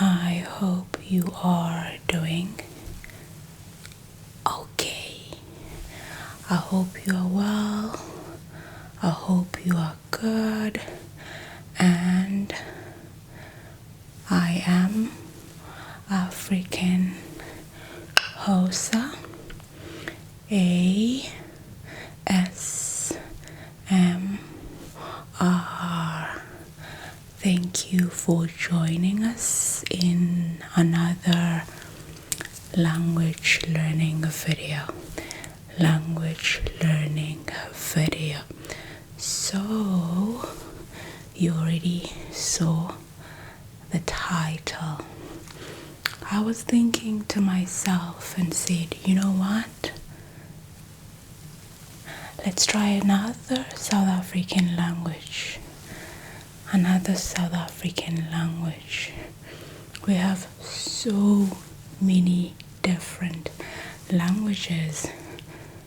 I hope you are doing okay. I hope you are well. I hope you are good. And I am African Hosa, ASMR. Thank you for joining us in another language learning video. So you already saw the title. I was thinking to myself and said, you know what? Let's try another South African language. We have so many different languages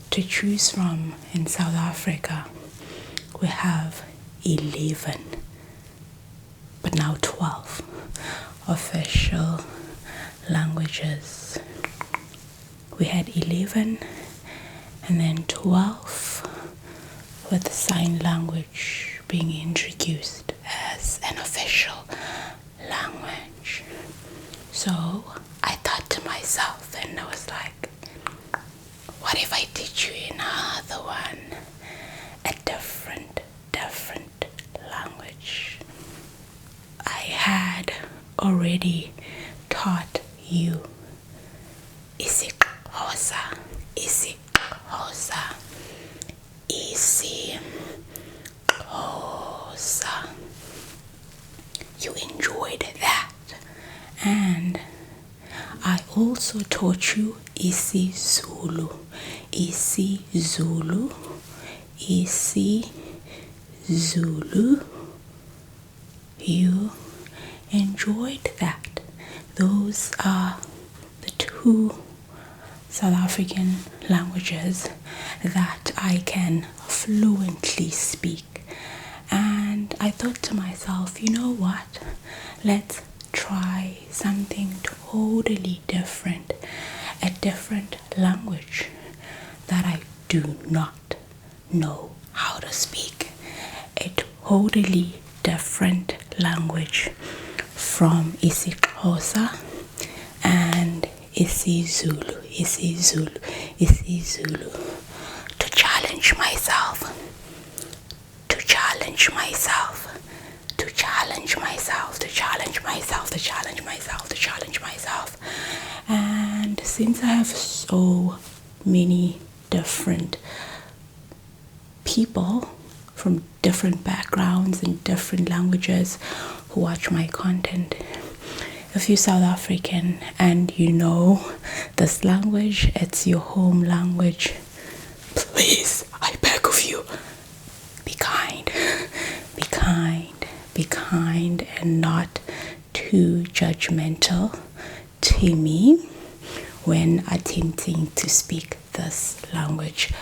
to choose from in South Africa. We have 11, but now 12 official languages. We had 11 and then 12 with sign language being introduced as an official language. So I thought to myself, and I was like, what if I teach you another one, a different language? I had already taught you isiXhosa. You enjoyed that. And I also taught you isiZulu. You enjoyed that. Those are the two South African languages that I can fluently speak. And I thought to myself, you know what? Let's try something totally different. A different language that I do not know how to speak. A totally different language from isiXhosa and isiZulu. To challenge myself. And since I have so many different people from different backgrounds and different languages who watch my content, if you're South African and you know this language, it's your home language, please, I beg of you, be kind and not too judgmental to me when attempting to speak this language.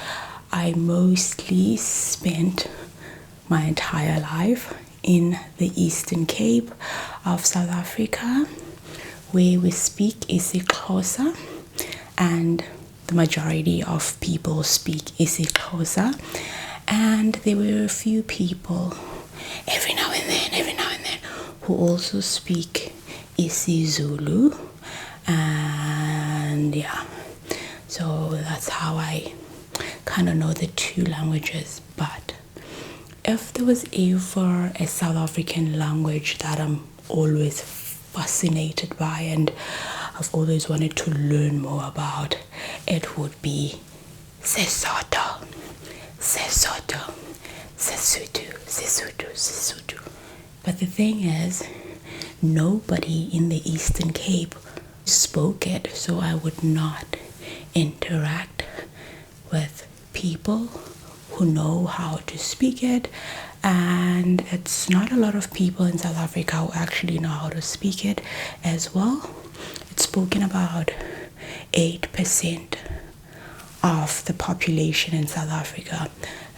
I mostly spent my entire life in the Eastern Cape of South Africa, where we speak isiXhosa, and the majority of people speak isiXhosa. And there were a few people every now and then who also speak isiZulu, and yeah, so that's how I kind of know the two languages. But if there was ever a South African language that I'm always fascinated by and I've always wanted to learn more about, it would be Sesotho. But the thing is, nobody in the Eastern Cape spoke it, so I would not interact with people who know how to speak it. And it's not a lot of people in South Africa who actually know how to speak it as well. It's spoken about 8% of the population in South Africa.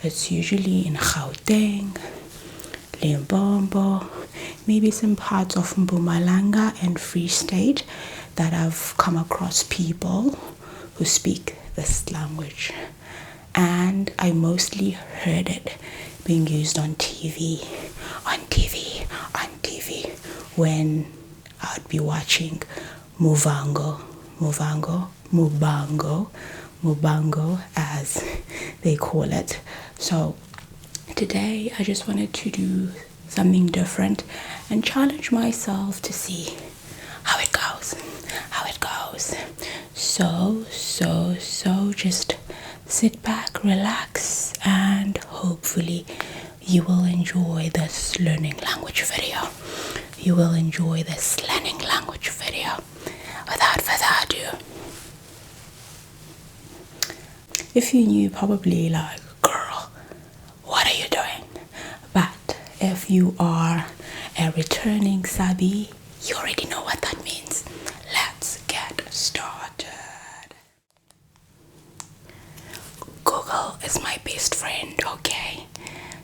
It's usually in Gauteng, Limpopo, maybe some parts of Mpumalanga and Free State that I've come across people who speak this language. And I mostly heard it being used on TV, when I'd be watching Mubango as they call it. So today I just wanted to do something different and challenge myself to see how it goes. So just sit back, relax, and hopefully you will enjoy this learning language video. Without further ado, if you knew, probably like, girl, what are you doing? But if you are a returning Sabi, you already know what that means. Let's get started. Google is my best friend, okay?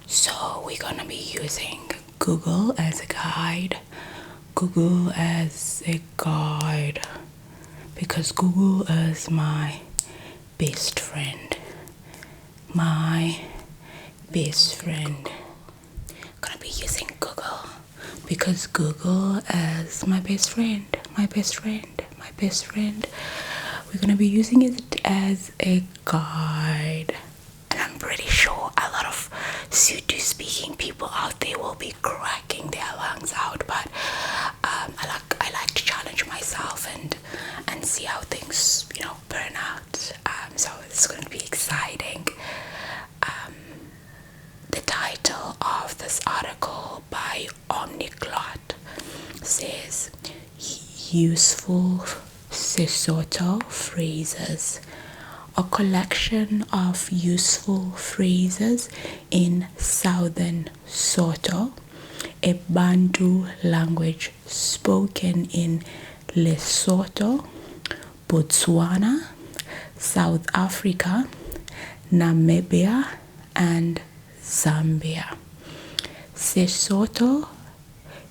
So we're gonna be using Google as a guide. Because Google is my best friend. Gonna be using Google because Google is my best friend. We're gonna be using it as a guide, and I'm pretty sure a lot of Sotho speaking people out there will be cracking their lungs out, but I like to challenge myself and see how things burn out. So it's going to be exciting. The title of this article by Omniglot says Useful Sesotho Phrases, a collection of useful phrases in Southern Sotho, a Bantu language spoken in Lesotho, Botswana, South Africa, Namibia, and Zambia. Sesotho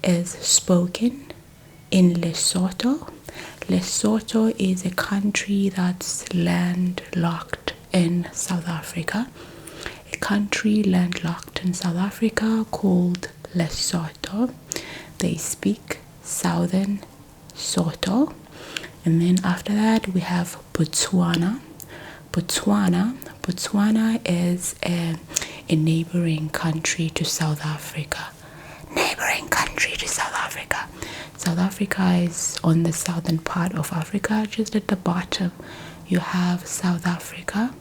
is spoken in Lesotho. Lesotho is a country that's landlocked in South Africa. A country landlocked in South Africa called Lesotho. They speak Southern Sotho. And then after that we have Botswana. Botswana is a neighboring country to South Africa. South Africa is on the southern part of Africa. Just at the bottom you have South Africa,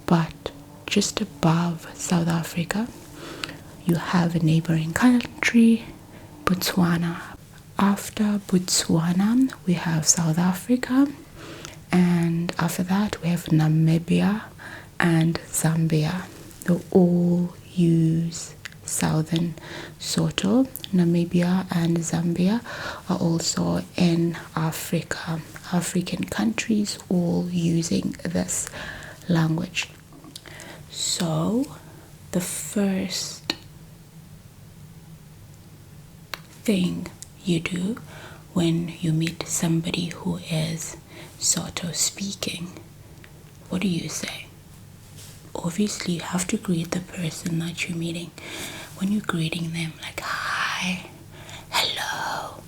but just above South Africa you have a neighboring country, Botswana. After Botswana we have South Africa, and after that we have Namibia and Zambia. They all use Southern Sotho. Namibia and Zambia are also in Africa. African countries all using this language. So the first thing you do when you meet somebody who is Sotho speaking, what do you say? Obviously you have to greet the person that you're meeting. When you're greeting them, like, hi, hello,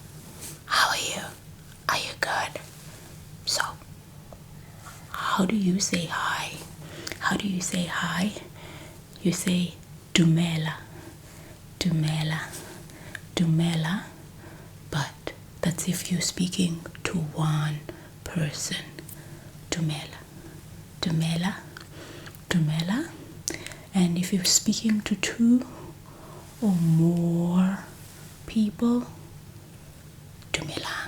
how are you? Are you good? So how do you say hi? You say dumela, but that's if you're speaking to one person. Dumela. And if you're speaking to two or more people, dumelang.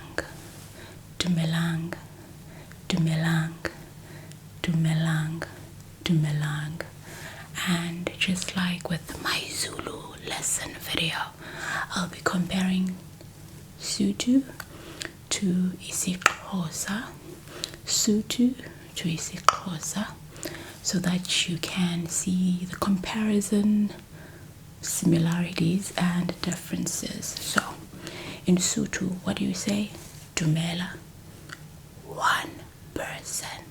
And just like with my Zulu lesson video, I'll be comparing Sotho to isiXhosa, so that you can see the comparison similarities and differences. So in Sotho, what do you say? Dumela, one person.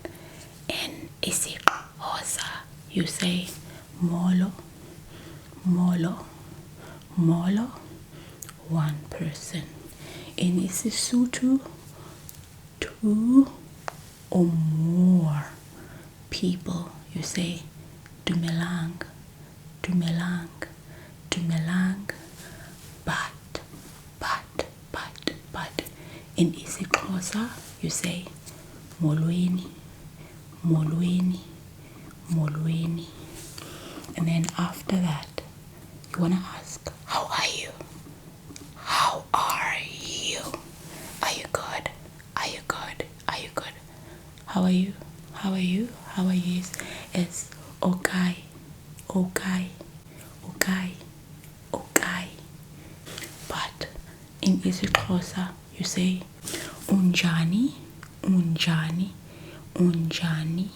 In isiXhosa, you say molo, molo, molo, one person. In isiSotho, two or more people, you say dumelang, dumelang, dumelang, but. In isiXhosa, you say molweni, molweni, molweni. And then after that, you want to ask, how are you? How are you? Are you good? Are you good? Are you good? How are you? How are you? How are you? It's okay, okay, okay, okay. But in isiXhosa, you say unjani, unjani, unjani,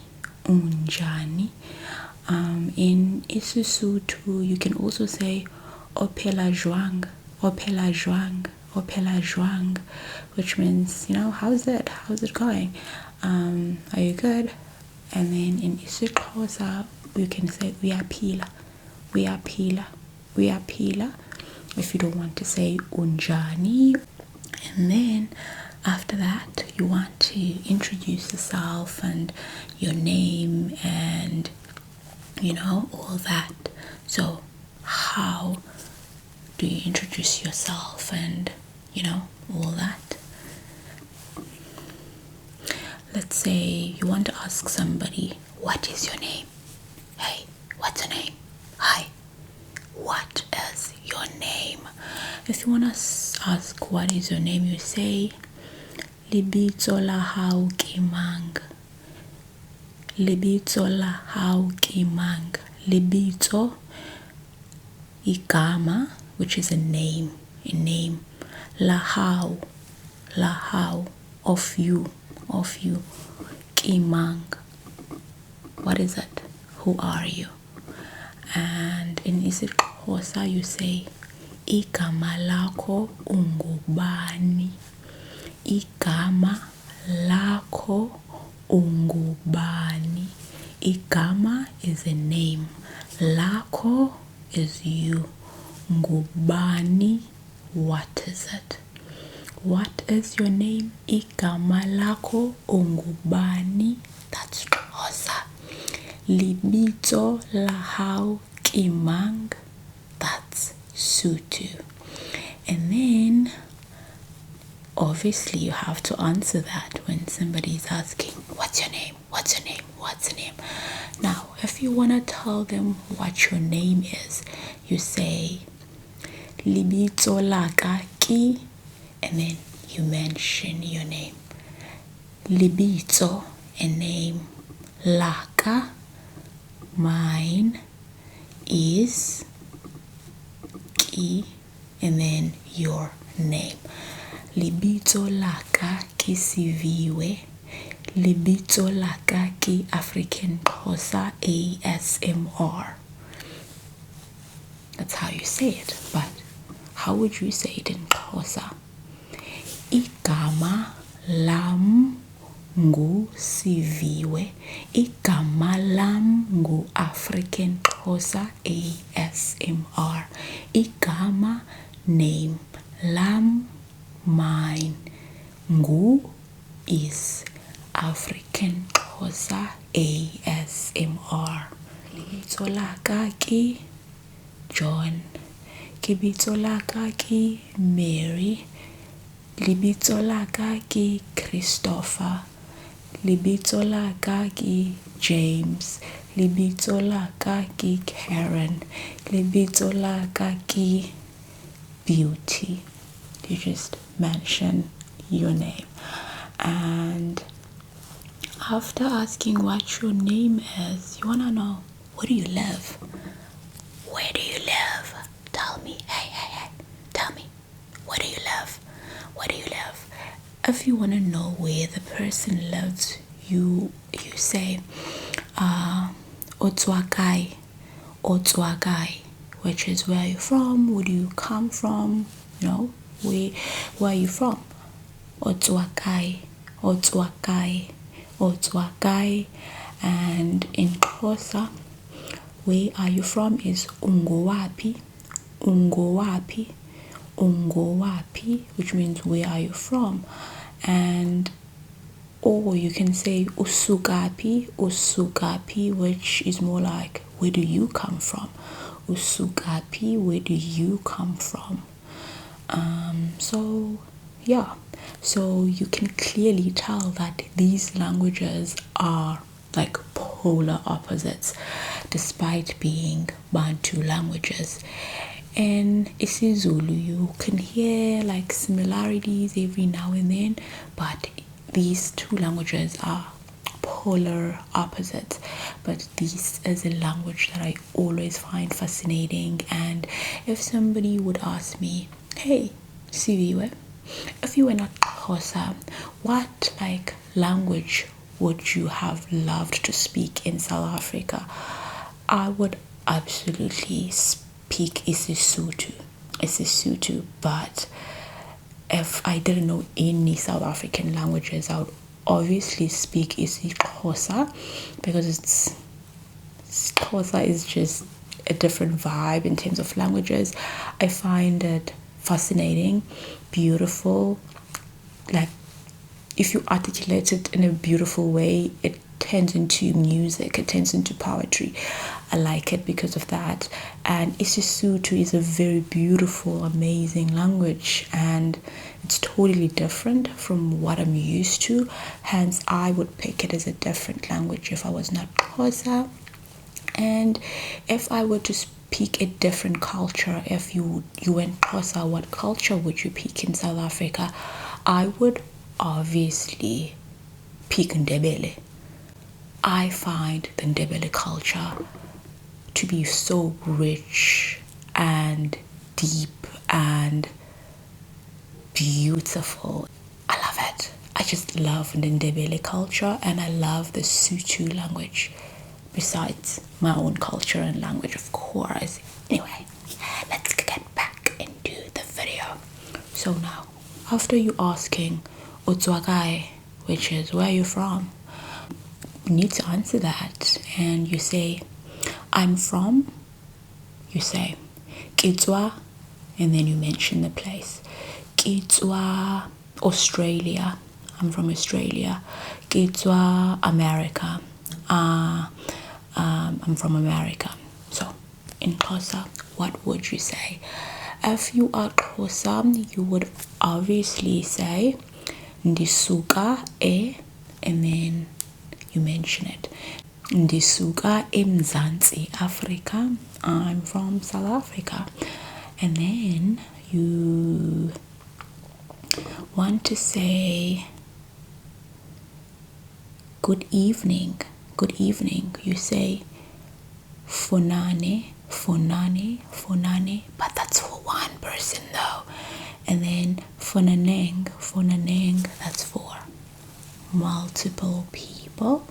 unjani. In isiSotho, you can also say ophela jwang, ophela jwang, ophela jwang, which means, how's it going? Are you good? And then in isiXhosa, you can say uyaphila, uyaphila, uyaphila, if you don't want to say unjani. And then after that, you want to introduce yourself and your name and all that. So how do you introduce yourself and all that? Let's say you want to ask somebody, what is your name? Hey, what's your name? Hi, what is your name? If you want to ask what is your name, you say lebitso la hao ke mang, lebitso la hao ke mang. Lebitso, igama, which is a name, la hao, of you, ke mang, what is it? Who are you? And in isiXhosa, you say igama lakho ungubani, igama lakho ungubani. Igama is a name, lakho is you, ngubani, what is it? What is your name? Igama lakho ungubani. That's Xhosa. Libitso la hao ke mang. That's Sotho. And then obviously you have to answer that when somebody is asking, what's your name? What's your name? What's your name? Now, if you want to tell them what your name is, you say libitso la ka ke, and then you mention your name. Libitso, a name. Laka, mine, is ke, and then your name. Libitso laka ke Siviwe. Libitso laka ke African Xhosa ASMR. That's how you say it, but how would you say it in Xhosa? Igama lam ngu Siviwe. Igama lam ngu African Xhosa ASMR. Igama, name, lam, mine, ngu is African Xhosa ASMR. Libitso laka ke John. Libitso laka ke Mary. Libitso laka ke Christopher. Libitso laka ke James. Libitso laka ke Karen. Libitso laka ke Beauty. You just mention your name. And after asking what your name is, you want to know, where do you live? Where do you live? Tell me. Hey, tell me. Where do you live? Where do you live? If you want to know where the person lives, you say otswakai, otswakai, which is where you're from, where do you come from, you know, where are you from? Otswakai, Otswakai, Otswakai. And in Xhosa, where are you from is ungowapi, ungowapi, ungowapi, which means where are you from? And or you can say usukapi, usukapi, which is more like where do you come from? Usukapi, where do you come from? So yeah, so you can clearly tell that these languages are like polar opposites despite being Bantu languages. In isiZulu you can hear like similarities every now and then, but these two languages are polar opposites. But this is a language that I always find fascinating. And if somebody would ask me, hey Siviwe, if you were not Xhosa, what like language would you have loved to speak in South Africa? I would absolutely speak Sesotho, but if I didn't know any South African languages, I would obviously speak Xhosa, because Xhosa is just a different vibe in terms of languages. I find it fascinating, beautiful, like if you articulate it in a beautiful way, it turns into music, it turns into poetry. I like it because of that. And Sesotho is a very beautiful, amazing language, and it's totally different from what I'm used to. Hence, I would pick it as a different language if I was not Xhosa. And if I were to speak a different culture, if you went Xhosa, what culture would you pick in South Africa? I would obviously pick Ndebele. I find the Ndebele culture to be so rich and deep and beautiful. I love it. I just love the Ndebele culture, and I love the Sotho language, besides my own culture and language, of course. Anyway, let's get back into the video. So now, after you asking Otswakai, which is where you're from, you need to answer that, and you say I'm from, you say Kitswa, and then you mention the place. Kitswa, Australia, I'm from Australia. Kitswa, America, I'm from America. So in Xhosa, what would you say? If you are Xhosa, you would obviously say Ndisuka and then you mention it. Ndisuka eMzantsi Afrika, I'm from South Africa. And then you want to say good evening, you say Fonane, but that's for one person though. And then Fonaneng, that's for multiple people.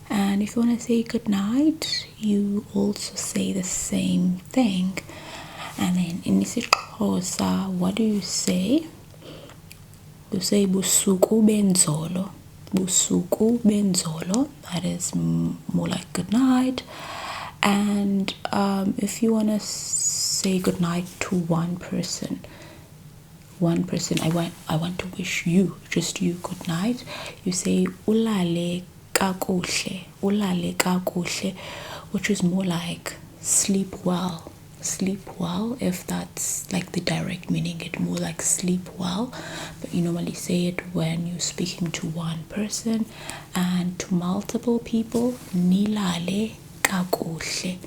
And if you want to say good night, you also say the same thing. And then in isiXhosa, what do you say? You say busuku benzolo. Busuku benzolo. That is more like good night. And if you want to say good night to one person, I want to wish you, just you, good night. You say ulale kakuhle, which is more like sleep well, if that's like the direct meaning. It more like sleep well, but you normally say it when you're speaking to one person. And to multiple people, nilale kakuhle,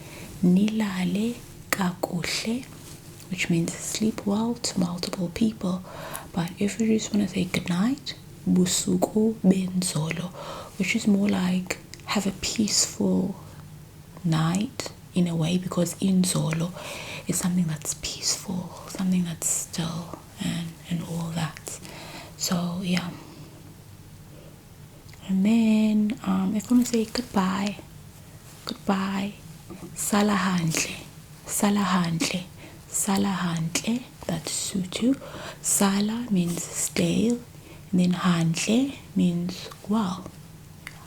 which means sleep well to multiple people. But if you just want to say good night, busuku benzolo, which is more like have a peaceful night in a way, because inzolo is something that's peaceful, something that's still, and all that. So yeah. And then if you want to say goodbye, sala handle, sala handle, sala handle, that's Sotho. Sala means stay, and then handle means well.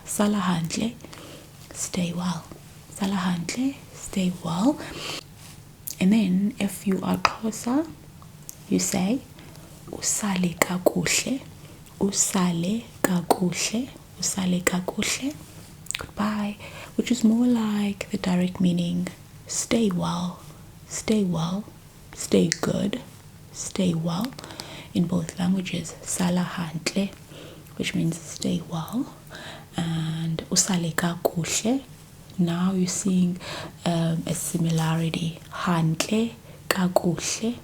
Sala handle, stay well. Sala handle, stay well. And then if you are closer, you say usale kakuhle, usale kakuhle, usale kakuhle, goodbye, which is more like the direct meaning stay well, stay well, stay good, stay well in both languages. Sala handle, which means stay well, and usale kakuhle. Now you're seeing a similarity. Handle kakuhle,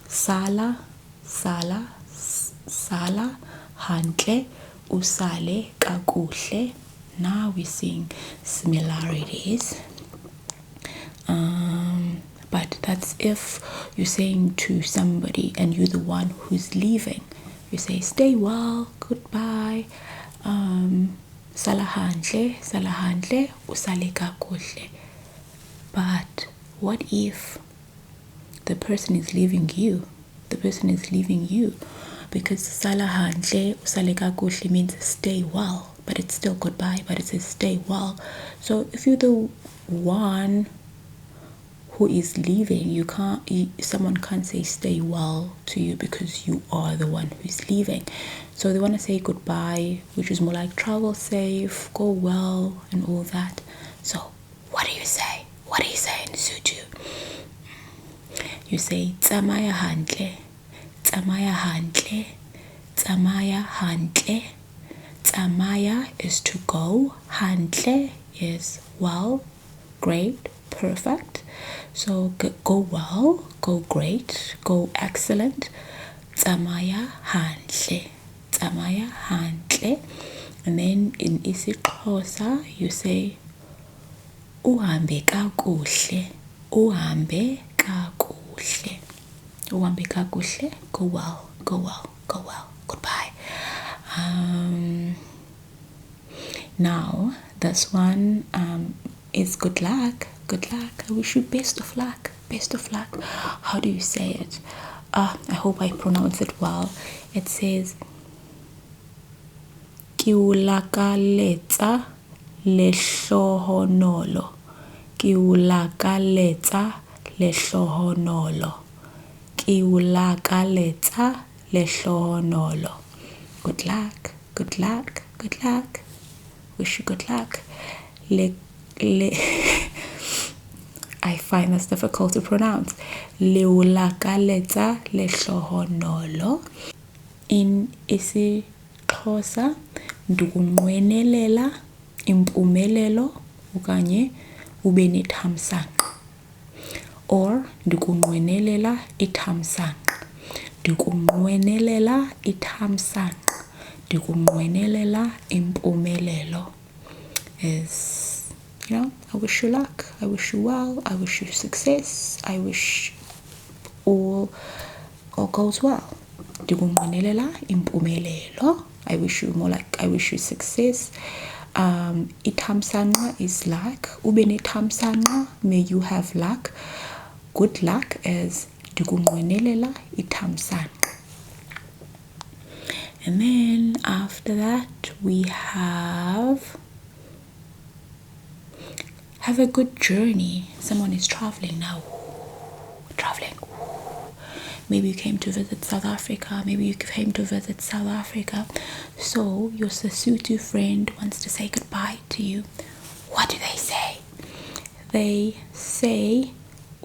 sala, sala, sala, handle, usale kakuhle. Now we're seeing similarities. But that's if you're saying to somebody and you're the one who's leaving. You say stay well, goodbye, sala handle, usale kakuhle. But what if the person is leaving you? The person is leaving you because sala handle, usale kakuhle means stay well, but it's still goodbye, but it says stay well. So if you're the one who is leaving, someone can't say stay well to you because you are the one who's leaving. So they want to say goodbye, which is more like travel safe, go well, and all that. So what do you say? What do you say in Sotho? You say tsamaya handle, tsamaya handle, tsamaya handle. Tsamaya is to go, handle is well, great, perfect. So go well, go great, go excellent. Tsamaya handle, tsamaya handle. And then in isiXhosa you say uhambe kakuhle, uhambe kakuhle, uhambe kakuhle, go well, go well, go well, goodbye. Now this one is good luck, good luck. I wish you best of luck, best of luck. How do you say it? I hope I pronounce it well. It says ki ulakaletsa lehlohonolo, ki ulakaletsa lehlohonolo, ki ulakaletsa lehlohonolo. Good luck, good luck, good luck. Wish you good luck. I find this difficult to pronounce. Leulakaletsa lehlohonolo. In isiXhosa ndikunqwenelela impumelelo okanye ube nethamsanqa. Or ndikunqwenelela ithamsanqa. Ndikunqwenelela ithamsanqa. Ndikunqwenelela impumelelo is, I wish you luck, I wish you well, I wish you success, I wish all goes well. Ndikunqwenelela impumelelo. I wish you more like I wish you success. Ithamsanqa is luck. Ube nethamsanqa, may you have luck. Good luck is ndikunqwenelela ithamsanqa. And then after that we have a good journey. Someone is traveling now. Traveling. Maybe you came to visit South Africa. Maybe you came to visit South Africa. So your Sesotho friend wants to say goodbye to you. What do they say? They say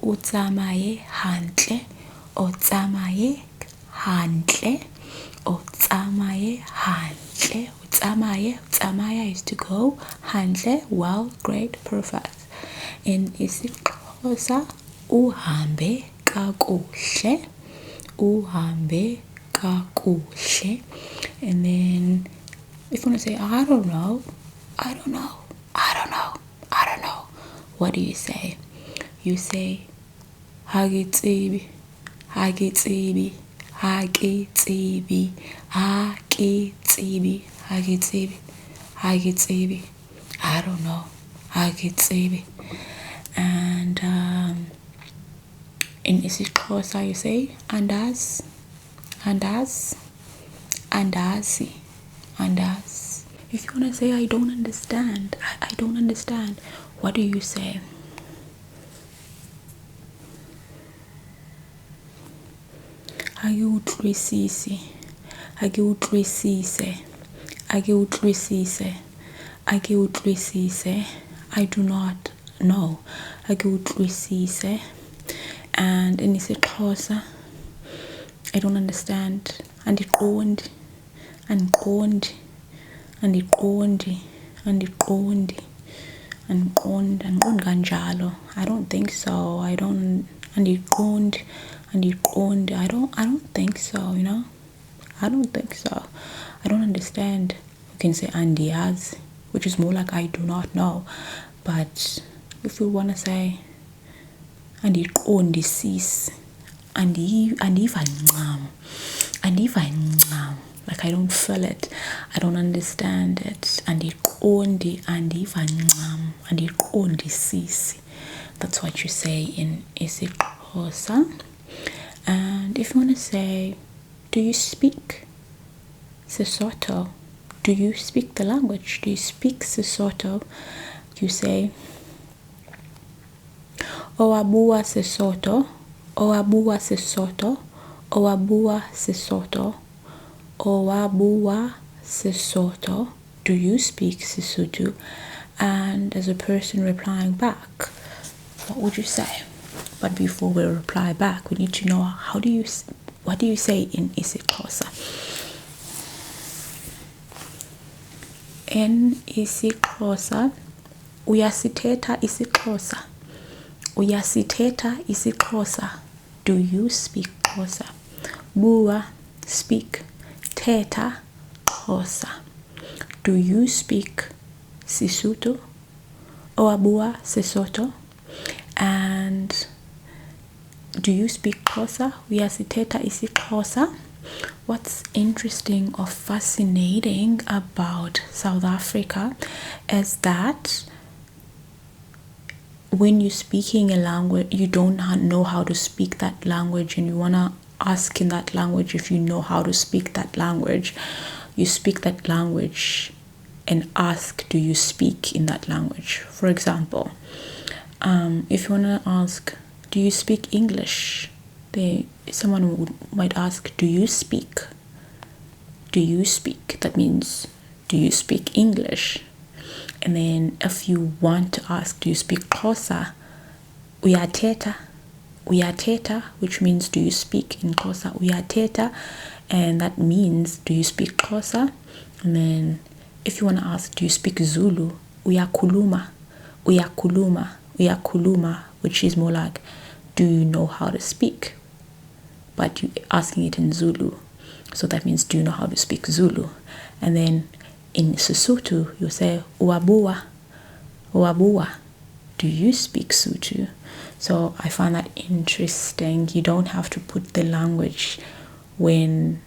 utsamaye handle, or tsamaye handle, or tsamaye handle. Utsamaya is to go, handle, well, great, perfect. In isiXhosa uhambe kakuhle, uhambe kakuhle. And then if you want to say I don't know, what do you say? You say haketsebi, haketsebi, haketsebi, haketsebi, haketsebi, haketsebi. I don't know, haketsebi. And in isiXhosa you say andazi, andazi, andazi, andazi. If you want to say I don't understand, I don't understand, what do you say? Akiutwisisi, akiutwisise, akiutwisise, akiutwisise. I do not know. Akiutwisise. And in isiXhosa, I don't understand. Andiqondi, andiqondi, andiqondi, andiqondi, andiqondi, andiqondi kanjalo. I don't think so. I don't andiqondi, andiqondi. I don't think so, you know? I don't think so. I don't understand. You can say andiyazi, which is more like I do not know. But if we want to say andiqondisisi, andiva ncam, andiva ncam, like I don't feel it, I don't understand it. Andiqondi, andiva ncam, andiqondisisi. That's what you say in isiXhosa. And if you want to say, do you speak Sesotho? Do you speak the language? Do you speak Sesotho? You say Owabua Sesotho, Owabua Sesotho, Owabua Sesotho, Owabua Sesotho. Do you speak Sesotho? And as a person replying back, what would you say? But before we reply back, we need to know what do you say in isiXhosa? In isiXhosa, uyasithetha isiXhosa. Uyasithetha isiXhosa. Do you speak Xhosa? Bua, speak. Thetha, Xhosa. Do you speak Sesotho? Owabua Sesotho? And do you speak Xhosa? Uyasithetha isiXhosa. What's interesting or fascinating about South Africa is that when you're speaking a language, you don't know how to speak that language, and you want to ask in that language if you know how to speak that language. You speak that language and ask, do you speak in that language? For example, if you want to ask, do you speak English? Someone might ask, do you speak? Do you speak? That means, do you speak English? And then if you want to ask, do you speak Xhosa? Uyathetha, uyathetha, which means, do you speak in Xhosa? Uyathetha, and that means, do you speak Xhosa? And then if you want to ask, do you speak Zulu? Uyakhuluma, uyakhuluma, uyakhuluma, which is more like, do you know how to speak? But you're asking it in Zulu, so that means, do you know how to speak Zulu? And then in Sesotho, you say Uwabua, Uwabua, do you speak Sotho? So I find that interesting. You don't have to put the language when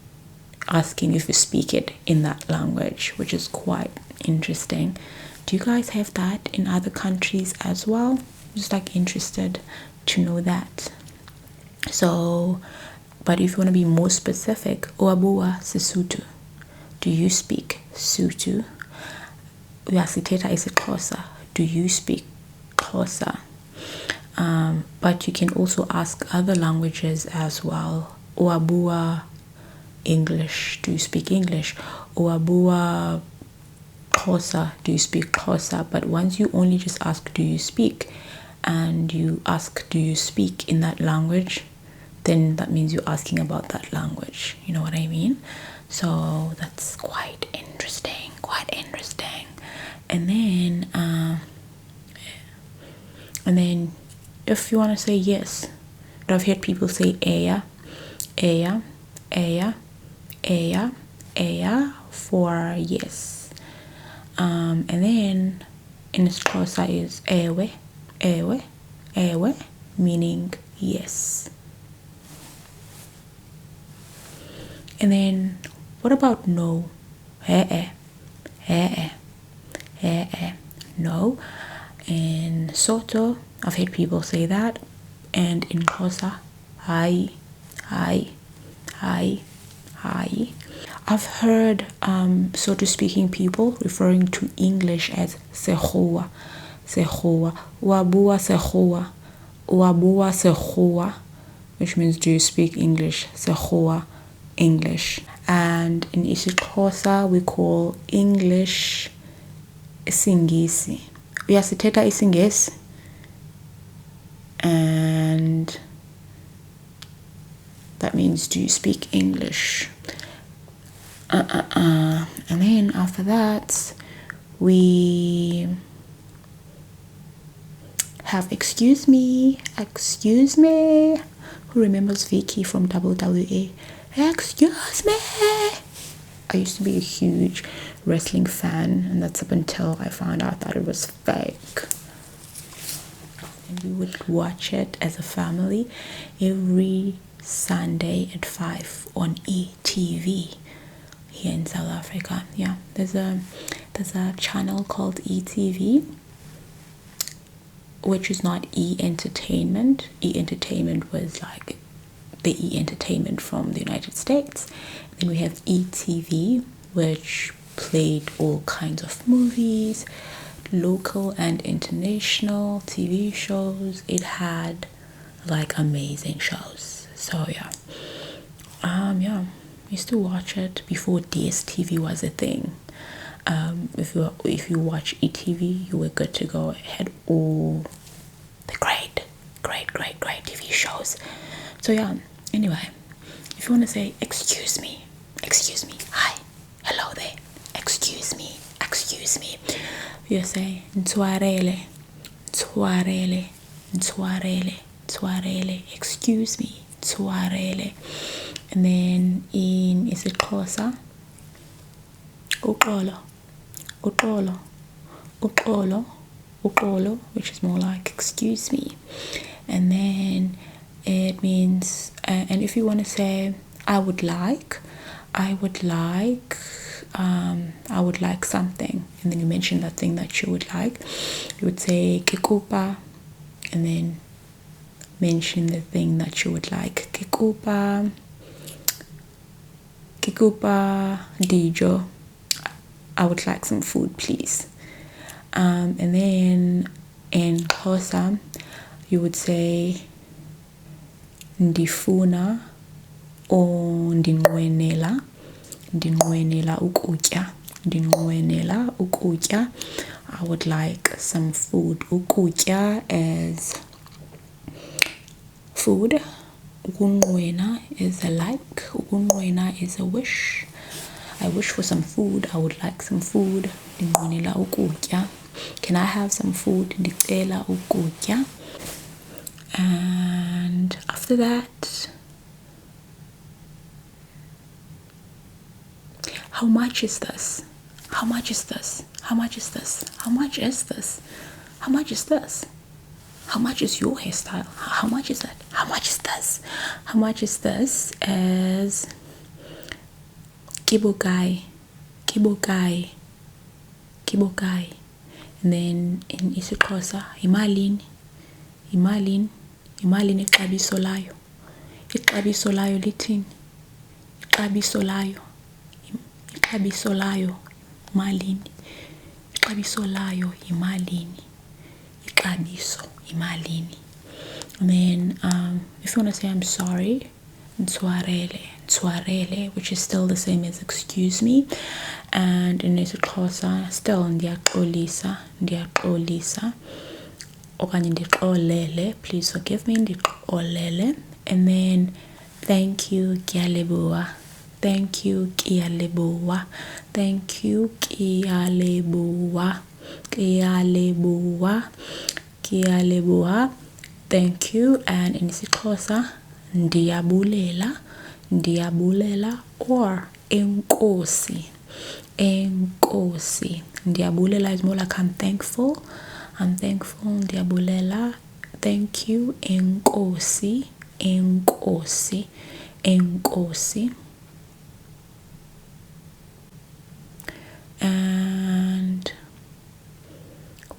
asking if you speak it in that language, which is quite interesting. Do you guys have that in other countries as well? Just like interested to know that. So, but if you want to be more specific, Owabua Sesotho, do you speak Sotho? Uyasithetha isiXhosa, do you speak Xhosa? But you can also ask other languages as well. Owabua English, do you speak English? Owabua Xhosa, do you speak Xhosa? But once you only just ask, do you speak? And you ask, do you speak in that language? Then that means you're asking about that language. You know what I mean? So that's quite interesting, quite interesting. And then if you want to say yes, I've heard people say aya, aya, aya, aya, aya for yes. And then in Xhosa is ewe, ewe, ewe, meaning yes. And then what about no? No. In Sotho, I've heard people say that. And in Xhosa, hi, hi, hi, hi. I've heard Sotho speaking people referring to English as Sekgowa, Sekgowa, Wabua Sekgowa, Wabua Sekgowa, which means do you speak English? Sekgowa, English. And in isiXhosa we call English isingisi. Uyasithetha isingesi? And that means do you speak English? And then after that we have excuse me. Who remembers Vicky from WWE? Excuse me. I used to be a huge wrestling fan, and that's up until I found out that it was fake. And we would watch it as a family every Sunday at 5 on ETV here in South Africa. Yeah, there's a channel called ETV, which is not E-Entertainment. E-Entertainment was like the E-Entertainment from the United States. Then we have ETV, which played all kinds of movies, local and international TV shows. It had like amazing shows. So yeah, I used to watch it before DSTV was a thing. If you watch ETV, you were good to go. It had all the great TV shows. So yeah, anyway, if you want to say excuse me, hi, hello there, excuse me, you say ntwarele, excuse me, ntwarele. And then in isiXhosa, uxolo, which is more like excuse me. And then it means and if you want to say I would like something, and then you mention that thing that you would like, you would say kekupa, and then mention the thing that you would like. Kekupa dijo, I would like some food, please. And then in Xhosa you would say ndifuna or ndinqwenela ukutya. I would like some food. Ukutya is food. Ukunqwena is a like. Ukunqwena is a wish. I wish for some food. I would like some food. Ndinqwenela ukutya. Can I have some food? Ndicela ukutya. And after that, how much is this? How much is this? How much is this? How much is this? How much is this? How much is your hairstyle? How much is it? How much is this? How much is this? As kibokai. And then in isiXhosa, imalini ixabiso layo. Ixabiso layo lithini? Ixabiso layo malini? Ixabiso layo yimalini? Ixabiso imalini? And then if you want to say I'm sorry, ntwarele, which is still the same as excuse me. And in isiXhosa, still ndiyaxolisa, okanye ndixolele, please forgive me, ndixolele. And then thank you, kiyaleboa. Thank you, kiyaleboa. Thank you, kiyaleboa. Thank you. And in isiXhosa, ndiyabulela, or enkosi. Ndiyabulela is more like I'm thankful. Ndiyabulela. Thank you, enkosi. And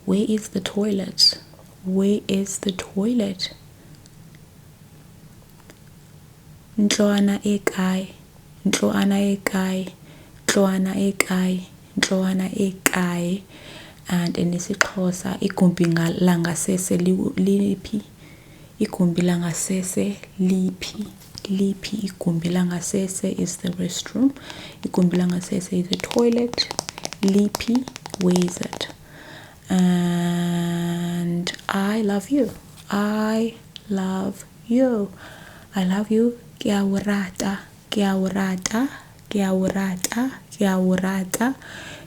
where is the toilet? Ntloana ekai, ntloana ekai, ntloana ekai, ntloana ekai. And in isiXhosa igumbi langasese liphi, igumbi langasese liphi, liphi igumbi langasese is the restroom, igumbi langasese is the toilet, liphi, where is it? And I love you, I love you, I love you. Ke a o rata, ke a o rata, ke a o rata, ke a o rata,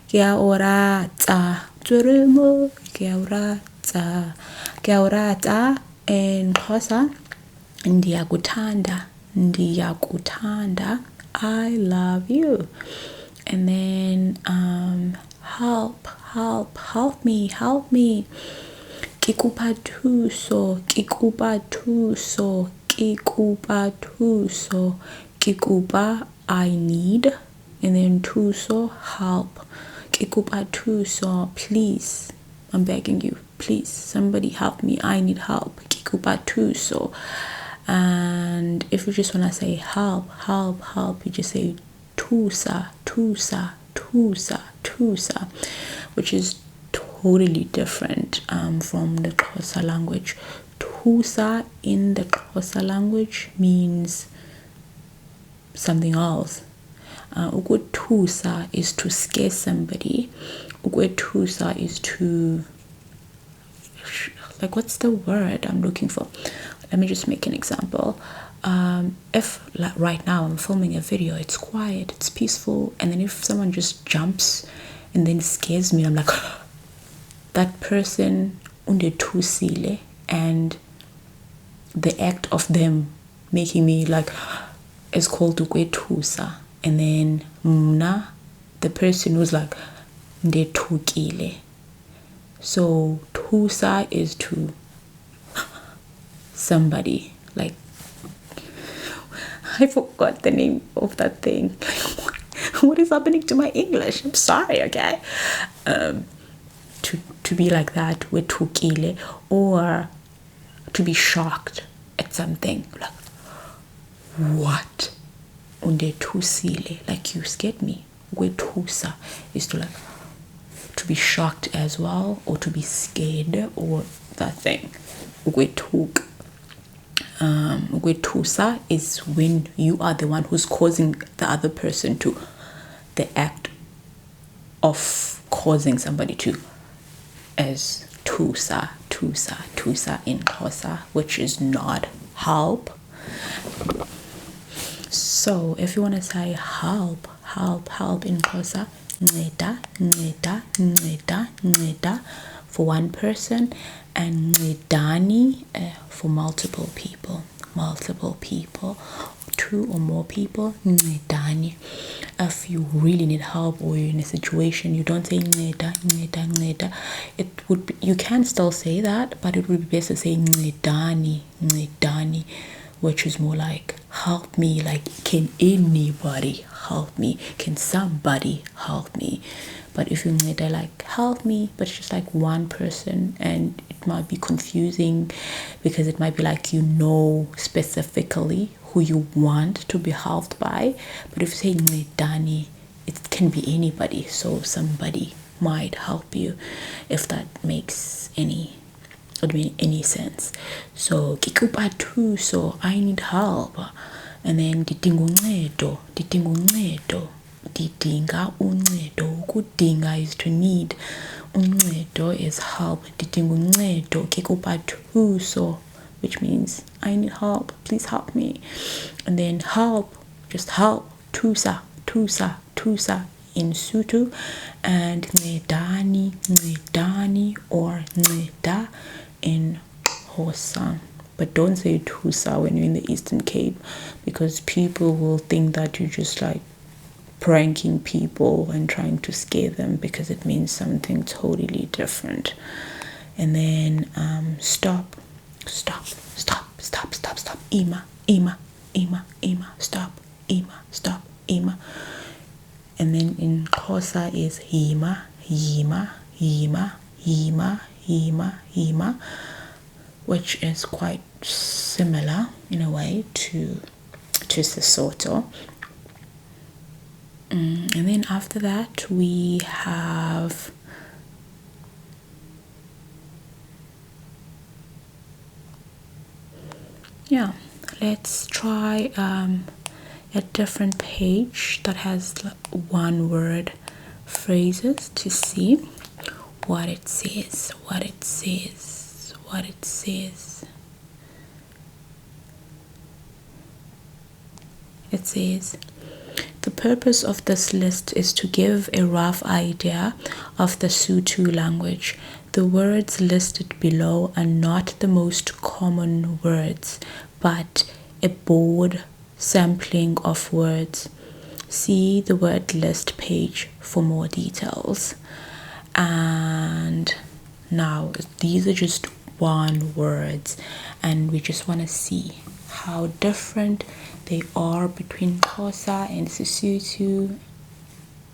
ke a o rata, tsoremo, ke a o rata, ke a o rata. En Xhosa ndiyakuthanda, ndiyakuthanda, I love you. And then help, help, help me, help me. Ke kopa thuso, ke kopa thuso, ke kopa thuso, ke kopa, I need, and then thuso, help. Ke kopa thuso, please, I'm begging you, please, somebody help me, I need help. Ke kopa thuso. And if you just want to say help, help, help, you just say thusa, thusa, thusa, thusa, which is totally different from the Xhosa language. Thusa in the Xhosa language means something else. Ukuthusa is to scare somebody. Ukuthusa is to, like, what's the word I'm looking for? Let me just make an example. If like right now I'm filming a video, it's quiet, it's peaceful, and then if someone just jumps and then scares me, I'm like, that person undethusile, and the act of them making me like is called ukwethusa. And then mna, the person who's like ndethukile. So thusa is to somebody, like, I forgot the name of that thing. What is happening to my English? I'm sorry, okay? To be like that with thukile, or to be shocked at something, like, what? Undethusile, like, you scared me. Wethusa is to, like, to be shocked as well, or to be scared, or that thing. Wethuk. Wethusa is when you are the one who's causing the other person to, the act of causing somebody to, as thusa, thusa, thusa in Xhosa, which is not help. So if you want to say help, help, help in Xhosa, nceda, nceda, nceda, nceda for one person, and ncedani for multiple people, two or more people, ncedani. If you really need help, or you're in a situation, you don't say nceda, nceda, nceda. It would be, you can still say that, but it would be best to say ncedani, ncedani, which is more like help me, like, can anybody help me, can somebody help me? But if you nceda, like, help me, but it's just like one person, and it might be confusing because it might be like, you know specifically who you want to be helped by. But if you say ncedani, it can be anybody, so somebody might help you, if that makes any sense. So ke kopa thuso, I need help. And then didinga uncedo, didinga uncedo, didinga uncedo. Ukudinga is to need, uncedo is help. Didinga uncedo, ke kopa thuso, which means I need help, please help me. And then help, just help, thusa, thusa, thusa in Sotho, and ncedani, ncedani, or nceda in Xhosa. But don't say thusa when you're in the Eastern Cape, because people will think that you're just like pranking people and trying to scare them, because it means something totally different. And then stop, stop, stop, stop, stop, stop, ima, ima, ima, ima, stop, ima, stop, ima. And then in Xhosa is yima, yima, yima, yima, yima, yima, which is quite similar in a way to to Sesotho. And then after that we have let's try a different page that has one word phrases to see what it says. It says, the purpose of this list is to give a rough idea of the Sotho language. The words listed below are not the most common words, but a broad sampling of words. See the word list page for more details. And now these are just one words, and we just want to see how different they are between Xhosa and Sesotho,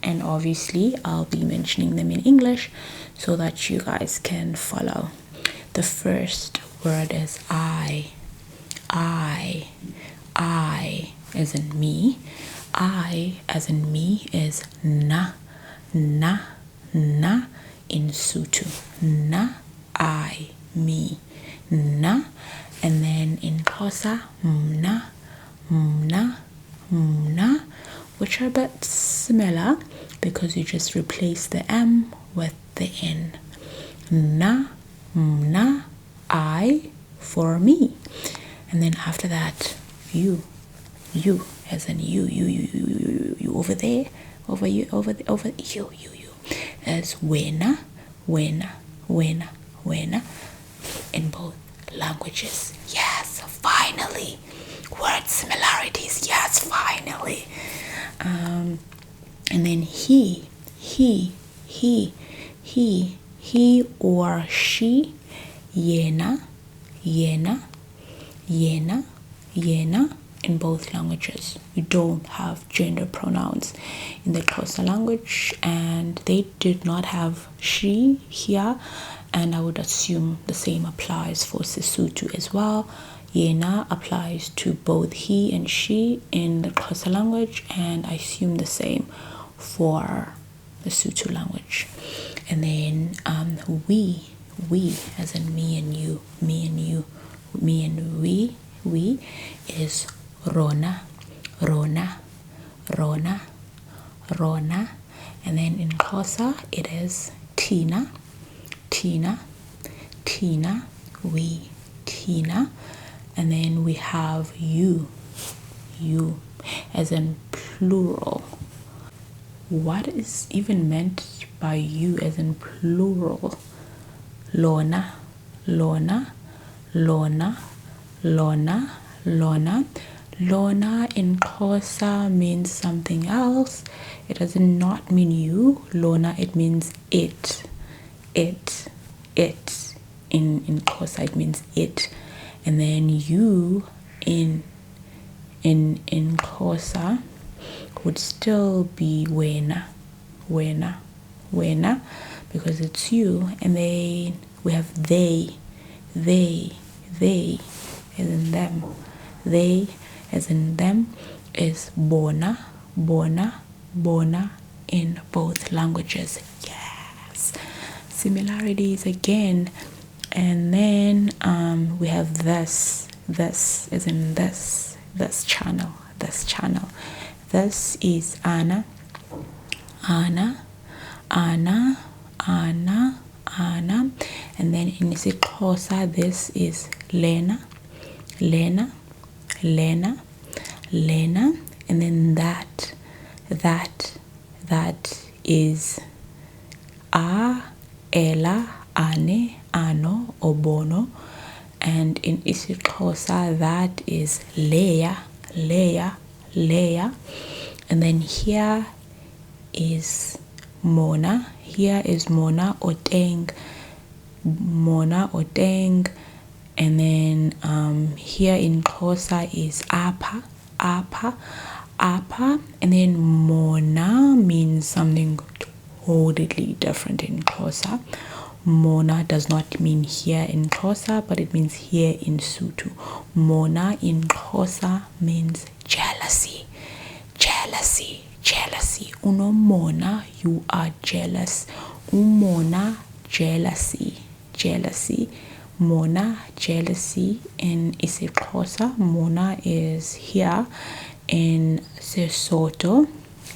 and obviously I'll be mentioning them in English so that you guys can follow. The first word is I as in me. I as in me is na in Sotho. Na, I, me, na. And then in Xhosa, mna, which are a bit similar because you just replace the M with the N. Na, mna, I for me. And then after that, you as in you over there, over you, over you, as wena in both languages. Yes, finally. Word similarities. Yes, finally. And then he or she, yena in both languages. We don't have gender pronouns in the Xhosa language, and they did not have she here, and I would assume the same applies for Sesotho as well. Yena applies to both he and she in the Xhosa language, and I assume the same for the Sotho language. And then we as in me and you, me and we is rona, and then in Xhosa it is Tina, we, Tina, and then we have you as in plural. What is even meant by you as in plural? Lona in Xhosa means something else. It does not mean you. Lona, it means it. In Xhosa it means it. And then you in Xhosa would still be wena, because it's you. And then we have they as in them. They as in them is bona in both languages. Yes, similarities again. And then we have this as in this channel. This is Anna, and then in isiXhosa this is Lena, and then that is A, Ella, Ane, Ano, Obono, and in isiXhosa that is Leia, and then here is Mona. Here is Mona Oteng, and then here in Xhosa is Apa, and then Mona means something totally different in Xhosa. Mona does not mean here in Xhosa, but it means here in Sotho. Mona in Xhosa means jealousy. Jealousy, jealousy. Unomona, you are jealous. Umona, jealousy, jealousy. Mona, jealousy in isiXhosa. Mona is here. In Sesotho,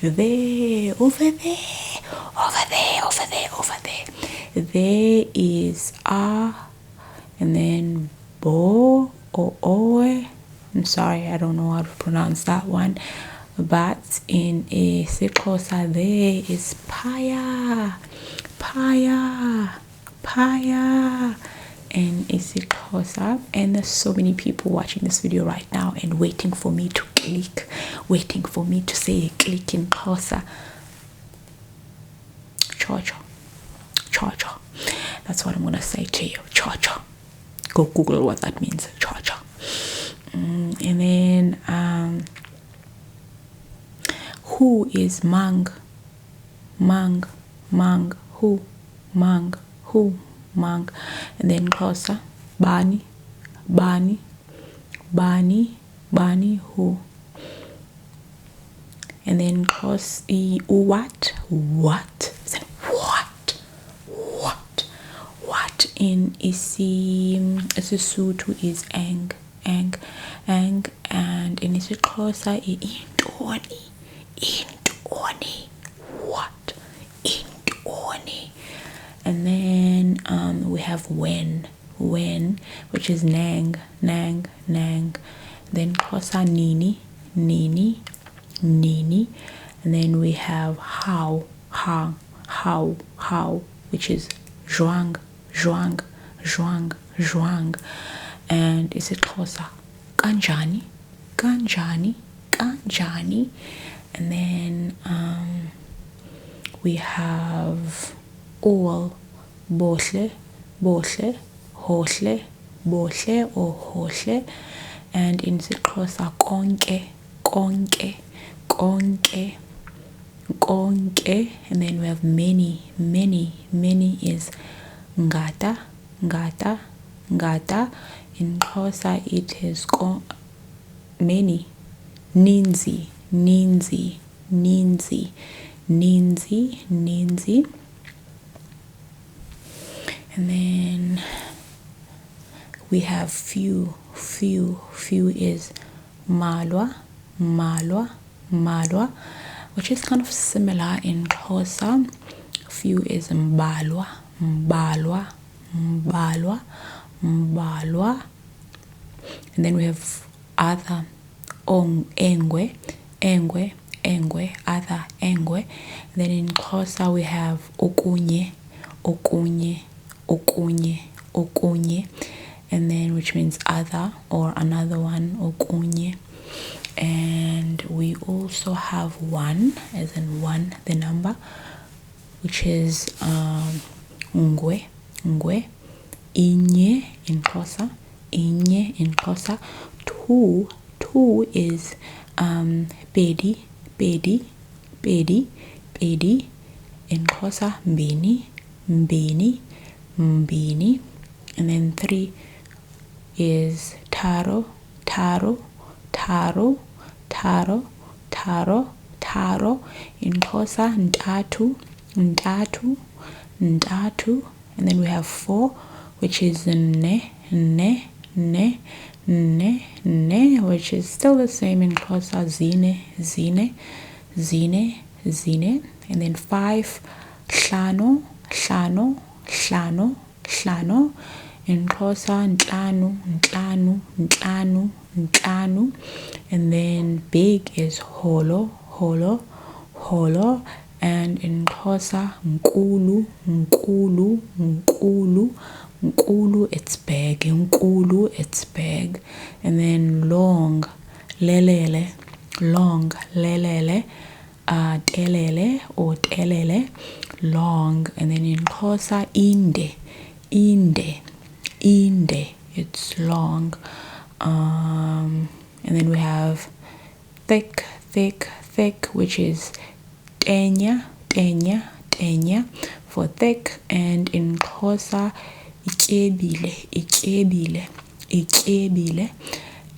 there, over there, over there, over there, over there. There is a, and then bo or oe. I'm sorry, I don't know how to pronounce that one. But in isiXhosa, there is paya, paya, paya. And isiXhosa, and there's so many people watching this video right now and waiting for me to click, waiting for me to say click in Xhosa. Chocho, chocho. That's what I'm gonna say to you. Chocho. Go Google what that means. Chocho. And then who is mang? Mang, mang, who? Mang, who? Mang. And then Xhosa, bani, bani, bani, bani, who? And then Xhosa, what? What? Is it what? What? What in isiSotho is ang, ang, ang, and in isiXhosa intoni, intoni, what? Intoni. And then we have when, which is nang, nang, nang. Then Xhosa nini, nini, nini. And then we have how, which is zhuang, zhuang, zhuang, zhuang. And is it Xhosa kanjani, kanjani, kanjani. And then we have all, bohle, bohle, hohle, bohle or hohle. And in isiXhosa konke, konke, konke, konke. And then we have many, many, many is ngata, ngata, ngata. In Xhosa it is many, ninzi, ninzi, ninzi, ninzi, ninzi. And then we have few, few, few is malwa, malwa, malwa, which is kind of similar in Xhosa. Few is mbalwa, mbalwa, mbalwa, mbalwa. And then we have other, engwe, engwe, engwe, other, engwe. And then in Xhosa we have okunye, okunye, okunye, okunye. And then which means other or another one, okunye. And we also have one, as in one, the number, which is ngwe, ngwe. Inye in Xhosa, inye in Xhosa. Two, two is pedi, pedi, pedi, pedi. In Xhosa mbini, mbini, mbini. And then three is taro, taro, taro, taro, taro, taro. In Xhosa ntatu, ntatu, ntatu. And then we have four, which is ne, ne, ne, ne, ne, which is still the same in Xhosa, zine, zine, zine, zine. And then five, hlano, hlano, hlano, hlano. In Xhosa ntlanu, ntlanu, ntlanu, ntlanu. And then big is holo, holo, holo. And in Xhosa nkulu, nkulu, nkulu, nkulu, it's big. Nkulu, it's big. And then long, lelele, long, lelele, telele or telele, long. And then in Xhosa inde, inde, inde, it's long. And then we have thick, thick, thick, which is tenya, tenya, tenya, for thick, and in Xhosa, ityebile,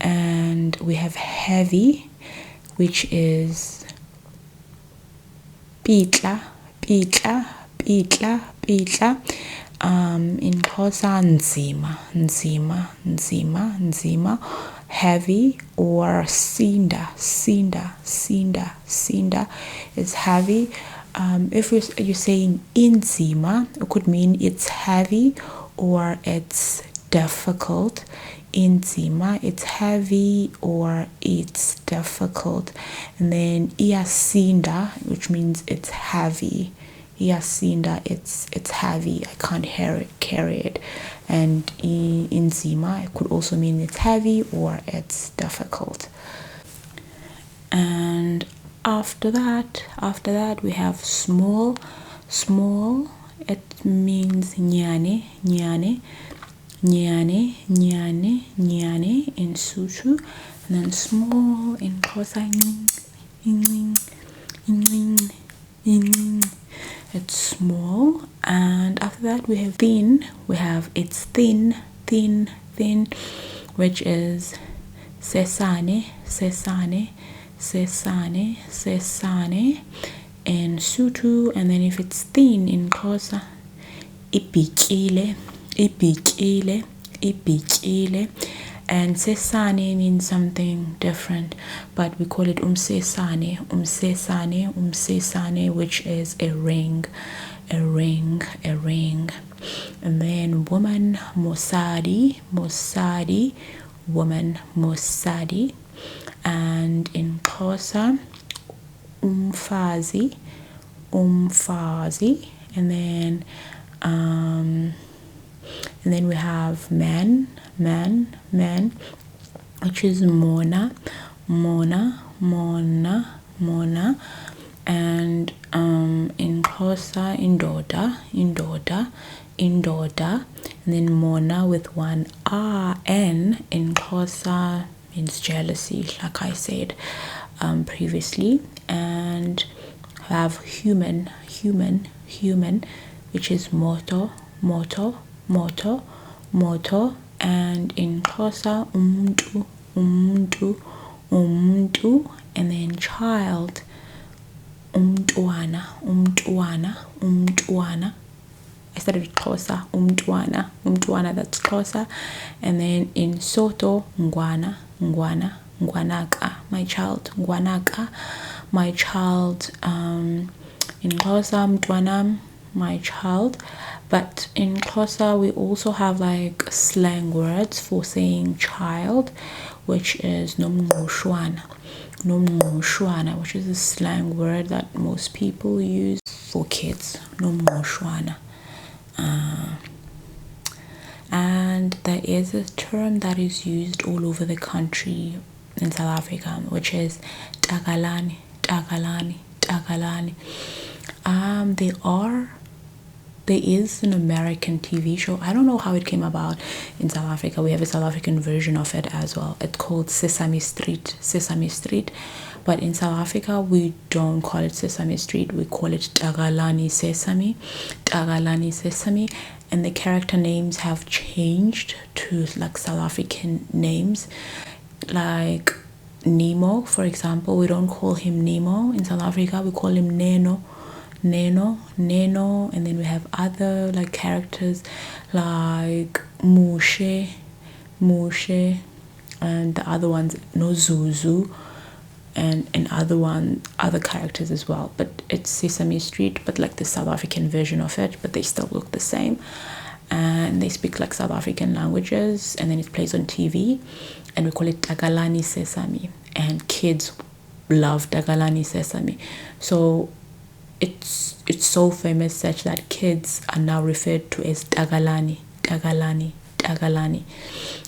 and we have heavy, which is pitla. In Xhosa, nzima, heavy, or sinda is heavy. If you're saying inzima, it could mean it's heavy or it's difficult. Inzima, it's heavy or it's difficult. And then iyasinda, which means it's heavy. Iyasinda, it's heavy, I can't carry it. And inzima, it could also mean it's heavy or it's difficult. And after that we have small. It means nyane in Sotho, and then small in Xhosa, it's small. And after that we have thin. It's thin, which is sesane in Sotho. And then if it's thin in Xhosa, ibhitile. And sesane means something different, but we call it umsesane, which is a ring. And then woman, mosadi, woman, mosadi. And in Xhosa, umfazi. And then we have man, which is mona. And in Xhosa, indoda. And then mona with one n in Xhosa means jealousy, like I said previously. And have human, which is moto. And in Xhosa, umuntu. And then child, umntwana. I started with Xhosa, umntwana, that's Xhosa. And then in Sotho, ngwanaka, my child, ngwanaka, my child. In Xhosa, mntwanam, my child. But in Xhosa we also have like slang words for saying child, which is nomnqushwana, which is a slang word that most people use for kids. Nomnqushwana. And there is a term that is used all over the country in South Africa, which is takalani. There is an American TV show. I don't know how it came about in South Africa. We have a South African version of it as well. It's called Sesame Street. But in South Africa, we don't call it Sesame Street. We call it Takalani Sesame. And the character names have changed to like South African names. Like Nemo, for example. We don't call him Nemo in South Africa. We call him Neno. And then we have other like characters like Mushe, and the other ones Nozuzu, and other characters as well. But it's Sesame Street, but like the South African version of it, but they still look the same. And they speak like South African languages, and then it plays on TV, and we call it Takalani Sesame, and kids love Takalani Sesame. So it's so famous such that kids are now referred to as Takalani.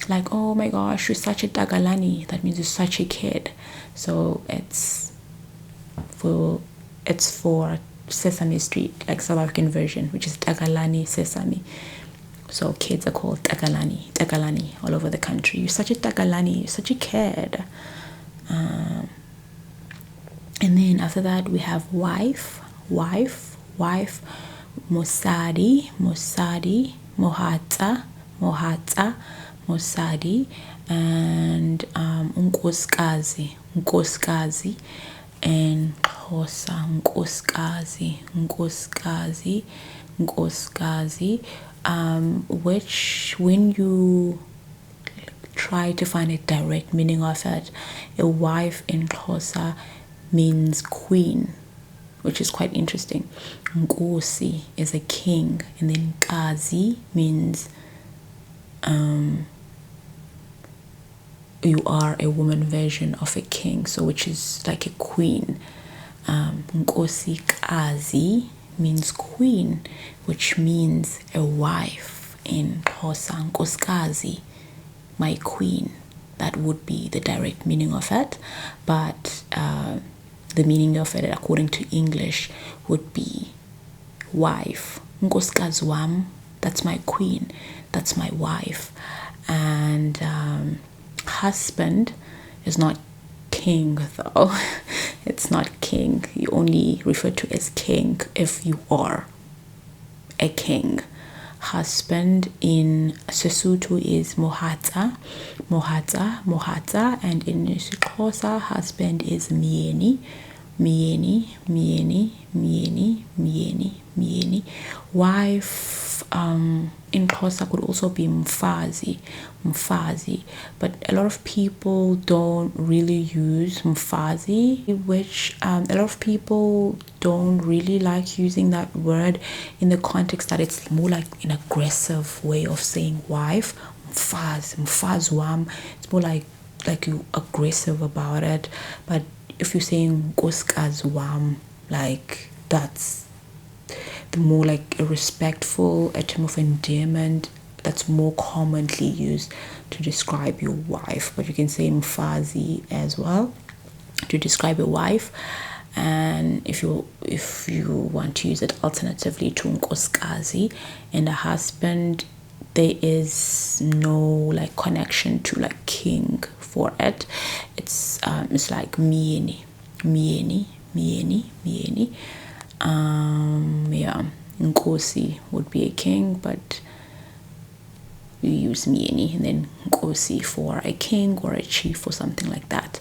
Like, oh my gosh, you're such a Takalani. That means you're such a kid. So it's for Sesame Street, like South African version, which is Takalani Sesame. So kids are called Takalani all over the country. You're such a Takalani, you're such a kid. And then after that we have wife, mosadi, mosadi, mohatsa, mohatsa, mosadi, and unkosikazi, unkosikazi, and Xhosa, unkosikazi, unkosikazi, unkosikazi, which when you try to find a direct meaning of it, a wife in Xhosa means queen, which is quite interesting. Nkosi is a king, and then Kazi means you are a woman version of a king, so which is like a queen. Nkosi Kazi means queen, which means a wife in Xhosa. Nkosikazi, my queen. That would be the direct meaning of it, but the meaning of it according to English would be wife. Nkosikazi wam, that's my queen, that's my wife. And husband is not king though. It's not king. You only refer to as king if you are a king. Husband in Sesotho is mohatsa, mohatsa, mohatsa, and in Xhosa husband is myeni, myeni, myeni, myeni, myeni, myeni. Wife in Xhosa could also be mfazi, mfazi, but a lot of people don't really use mfazi, which a lot of people don't really like using that word in the context that it's more like an aggressive way of saying wife. Mfaz, mfaz wam, it's more like you aggressive about it. But if you're saying nkosikazi wam, like that's the more like a respectful, a term of endearment that's more commonly used to describe your wife. But you can say mfazi as well to describe a wife. And if you want to use it alternatively to nkosikazi and a husband, there is no like connection to like king for it. It's like myeni, myeni, myeni, myeni. Yeah, Nkosi would be a king, but we use myeni, and then Nkosi for a king or a chief or something like that.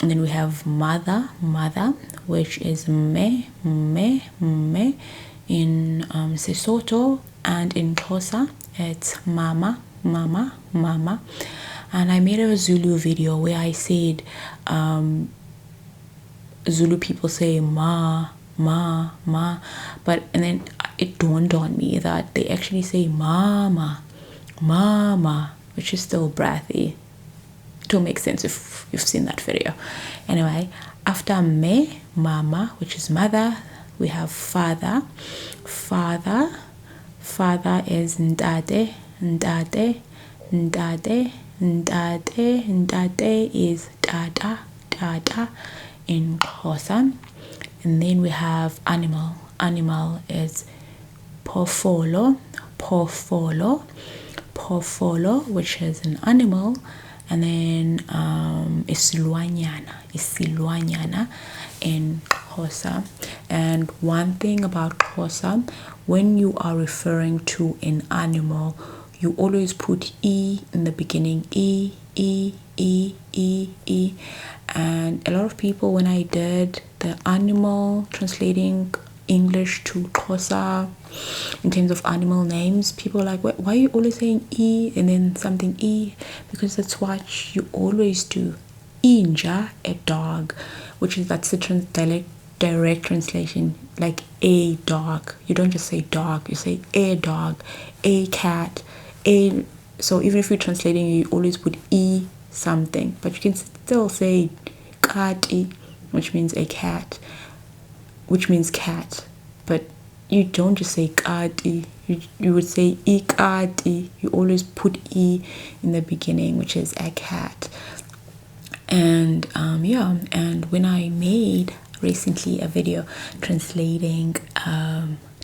And then we have mother, mother, which is me, me, me in Sesotho, and in Xhosa it's mama, mama, mama. And I made a Zulu video where I said Zulu people say ma, ma, ma, and then it dawned on me that they actually say mama, mama, which is still breathy. It will make sense if you've seen that video. Anyway, after me, mama, which is mother, we have father. Father is ndade, ndade, ndade, ndade, ndade is dada, dada in Xhosa. And then we have animal. Animal is phofolo, phofolo, phofolo, which is an animal. And then isilwanyana, isilwanyana in Xhosa. And one thing about Xhosa, when you are referring to an animal, you always put e in the beginning. E, e, e, e, e. And a lot of people, when I did the animal translating English to Xhosa in terms of animal names, people are like, why are you always saying e and then something e? Because that's what you always do. Inja, a dog, that's the direct translation, like a dog. You don't just say dog, you say a dog, a cat, a. So even if you're translating, you always put e something, but you can still say kati, which means a cat, which means cat, but you don't just say kati. You would say ikati. You always put e in the beginning, which is a cat. And yeah, and when I made recently a video translating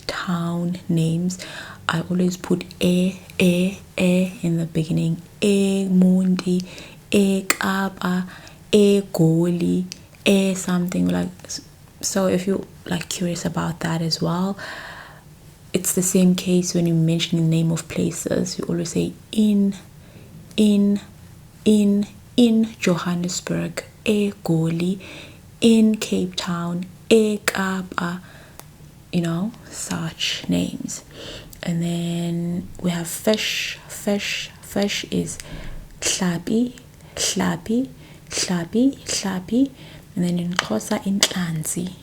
town names, I always put e in the beginning. E mundi, e kapa, e goli, e something like. So if you're like curious about that as well, it's the same case when you mention the name of places. You always say in Johannesburg, eGoli, in Cape Town, eKapa, you know, such names. And then we have fish. Fish is hlapi. And then in Xhosa, inhlanzi.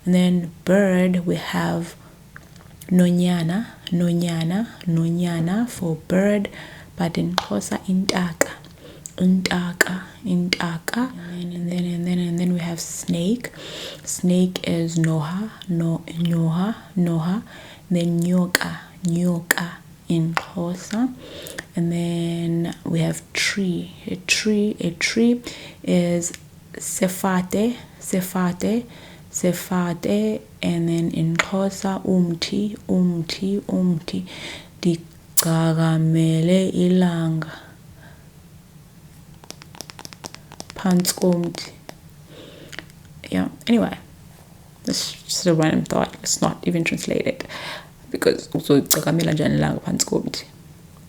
And then bird, we have nonyana for bird, but in Xhosa, intaka. And then we have snake. Snake is noha. And then nyoka in Xhosa. And then we have tree. A tree is sefate. And then in Xhosa, umti. Digagamele ilanga. Panskomti. Yeah, anyway, this is just a random thought. Let's not even translate it, because also digagamela njani ilanga panskomti.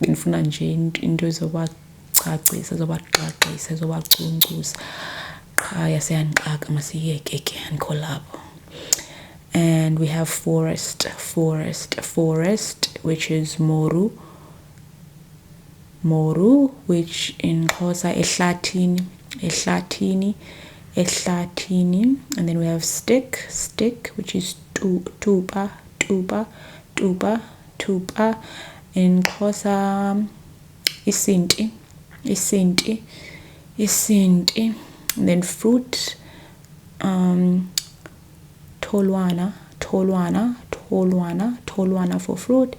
Benifuna nje into ezobacacisa, ezobacuncuza. Qha yaseyanixaka masiyeke ke andikolapho. And we have forest, which is moru, which in Xhosa ehlathini. And then we have stick, which is tuba. In Xhosa isinti. And then fruit, tolwana for fruit.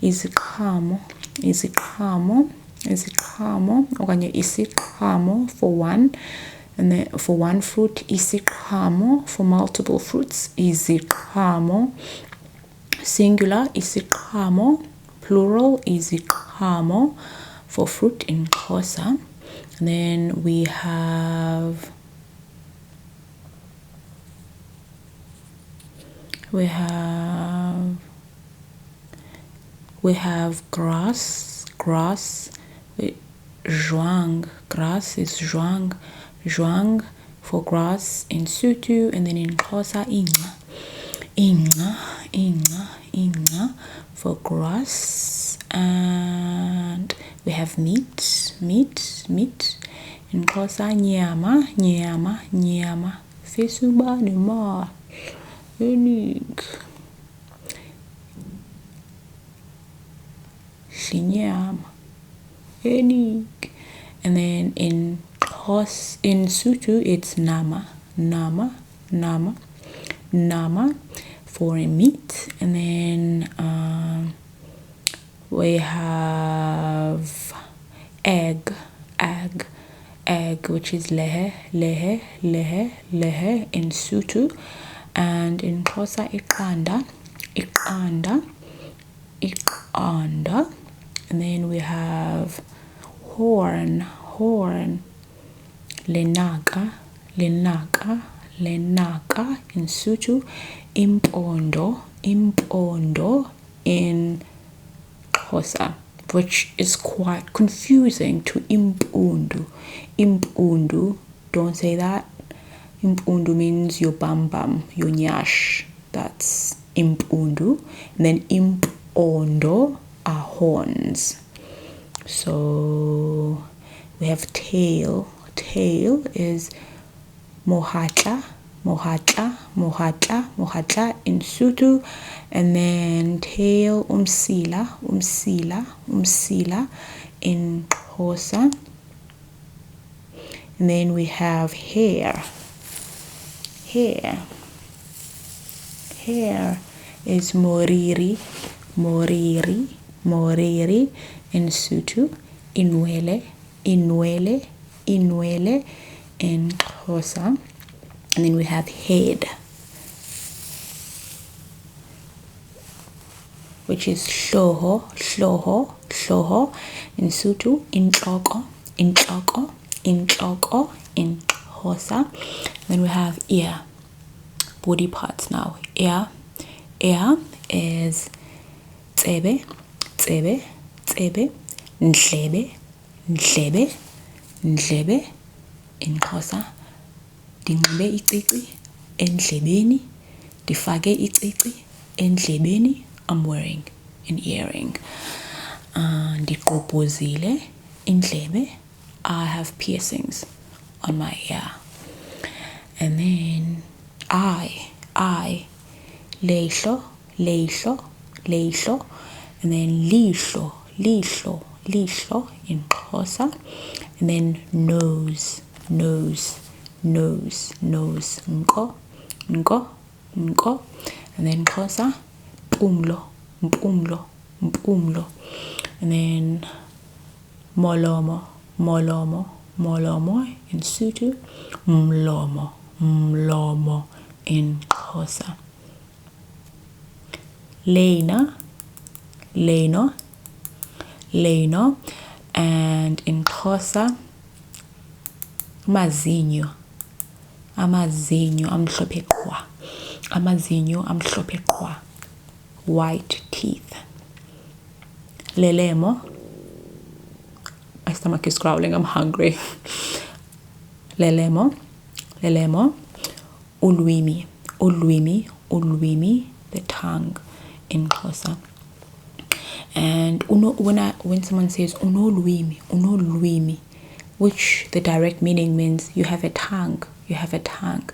Iziqhamo okanye isiqhamo for one. And then for one fruit, isiqhamo. For multiple fruits, iziqhamo. Singular, isiqhamo. Plural, iziqhamo for fruit in Xhosa. And then we have grass. Zhuang. Grass is zhuang for grass in Sotho. And then in Xhosa, inga for grass. And we have meat. In Xhosa, nyama. Fesuba nema. Unique. Shinyama. Unique. And then in Sotho, it's nama for meat. And then we have egg, which is lehe in Sotho. And in Xhosa, iqanda. And then we have horn, lenaka in Sotho. Impondo in Xhosa, which is quite confusing to impundu. Don't say that. Impundu means your bum, your nyash. That's impundu. And then impondo are horns. So we have tail. Tail is mohatla in Sotho. And then tail, umsila in Xhosa. And then we have hair is moriri in Sotho. Inwele in Xhosa. And then we have head, which is hloho in Sotho. Intloko in Xhosa. Then we have ear, body parts now. Ear ear is tsebe, tsebe, tsebe, ndlebe, ndlebe, ndlebe. In Xhosa, ndinxibe icici endlebeni, ndifake icici endlebeni. I'm wearing an earring. Ndigqobhozile indlebe. I have piercings on my ear. And then I, lehlo, lehlo, lehlo. And then lihlo, lihlo, lihlo in Xhosa. And then nose, nose, nose, nose. Nko, nko, nko. And then Xhosa, mpumlo, mpumlo, mpumlo. And then molomo, molomo, molomo in Sotho. Mlomo, mlomo in Xhosa. Lena, leno, leno. And in Xhosa, amazinyo, amazinyo amhlophe qhwa, amazinyo amhlophe qhwa, white teeth. Lelemo, my stomach is growling, I'm hungry. Lelemo, lelemo. Ulwimi, ulwimi, ulwimi, the tongue in Xhosa. And when someone says unolwimi, unolwimi, which the direct meaning means you have a tongue, you have a tongue.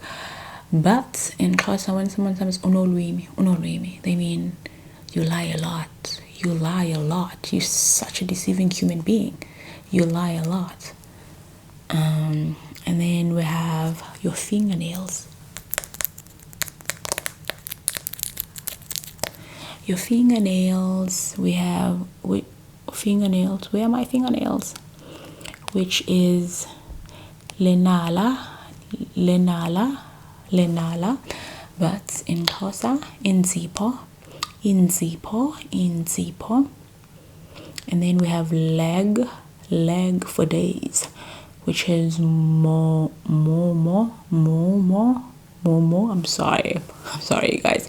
But in Xhosa, when someone says unolwimi, unolwimi, they mean you lie a lot, you lie a lot. You're such a deceiving human being. You lie a lot. And then we have your fingernails. Your fingernails, we have fingernails. Where are my fingernails? Which is lenala, lenala, lenala. But in Xhosa, inzipho, inzipho, inzipho. And then we have leg, leg for days, which is momo, momo. I'm sorry guys,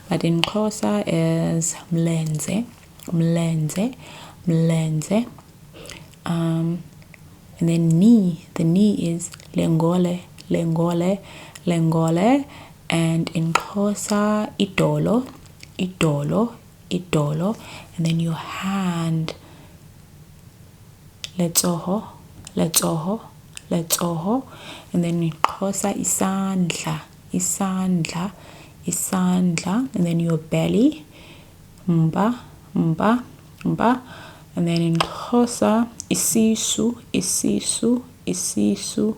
but in Xhosa is mlenze, mlenze, mlenze. And then knee, the knee is lengole, lengole, lengole. And in Xhosa, idolo, idolo, idolo. And then your hand, letsoho, letsoho, letsoho. And then in Xhosa, isandla, isandla, isandla. And then your belly, mba, mba, mba. And then in Xhosa, isisu, isisu, isisu.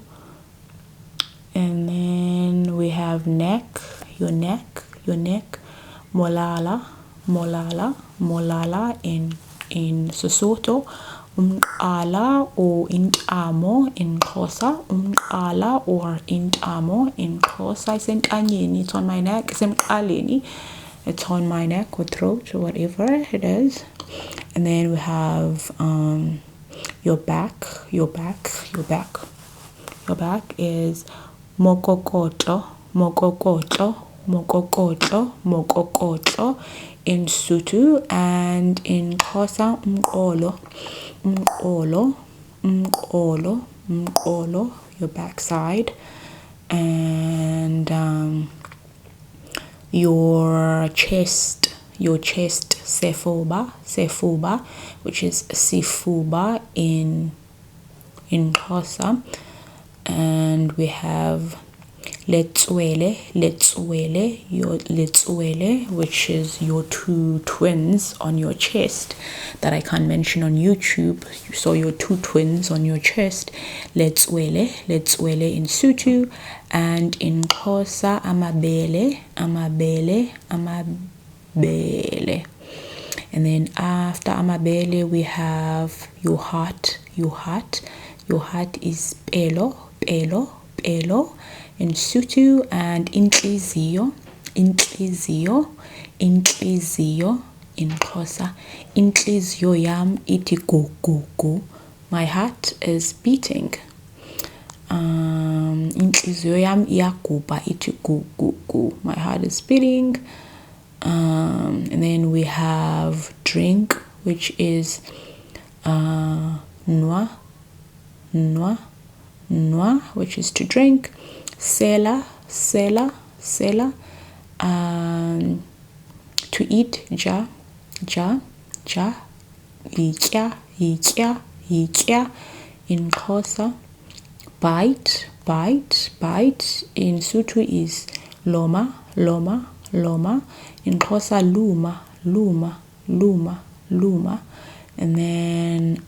And then we have neck, your neck, your neck. Molala, molala, molala in Sesotho. Umqala or intamo in Xhosa. Umqala or intamo in Xhosa. It's on my neck. It's on my neck or throat or whatever it is. And then we have your back, your back, your back. Your back is mokokoto, mokokoto, mokokoto, mokokoto in Sotho. And in Xhosa, umqolo, umqolo, umqolo, umqolo, your backside. And your chest, sefuba, sefuba, which is sifuba in Xhosa. And we have letswele, letswele, your letswele, which is your two twins on your chest that I can't mention on YouTube. So your two twins on your chest, letswele, letswele in Sotho. And in Xhosa, amabele, amabele, amabele. And then after amabele, we have your heart, your heart. Your heart is pelo, pelo, pelo in Sotho. And inhliziyo, inhliziyo, inhliziyo in Xhosa. Inhliziyo yam iti go, go, go. My heart is beating. Inhliziyo yam iyagubha iti go, go, go. My heart is beating. And then we have drink, which is nwa, which is to drink. Sela, to eat. Ja, yitya in Xhosa. Bite. In Sotho is loma. In Xhosa, luma. And then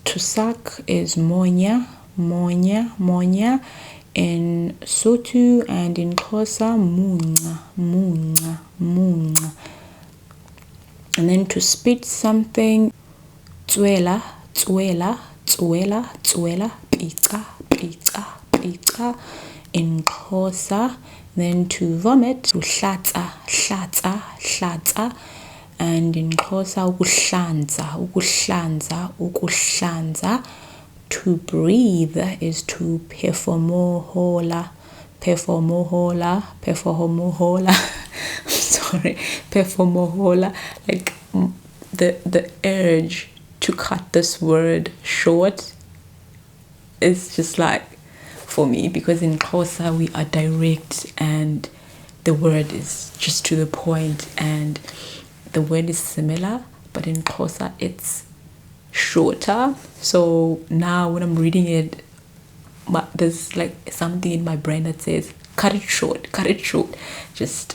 to suck is monya. In Sotho and in Xhosa, munca. And then to spit something, tswela, pica in Xhosa. Then to vomit, hlatsa, and in Xhosa, ukuhlanza. To breathe is to performohola. Sorry, performohola. Like the urge to cut this word short is just like, for me, because in Xhosa we are direct and the word is just to the point, and the word is similar, but in Xhosa it's shorter. So now when I'm reading it, there's like something in my brain that says cut it short, just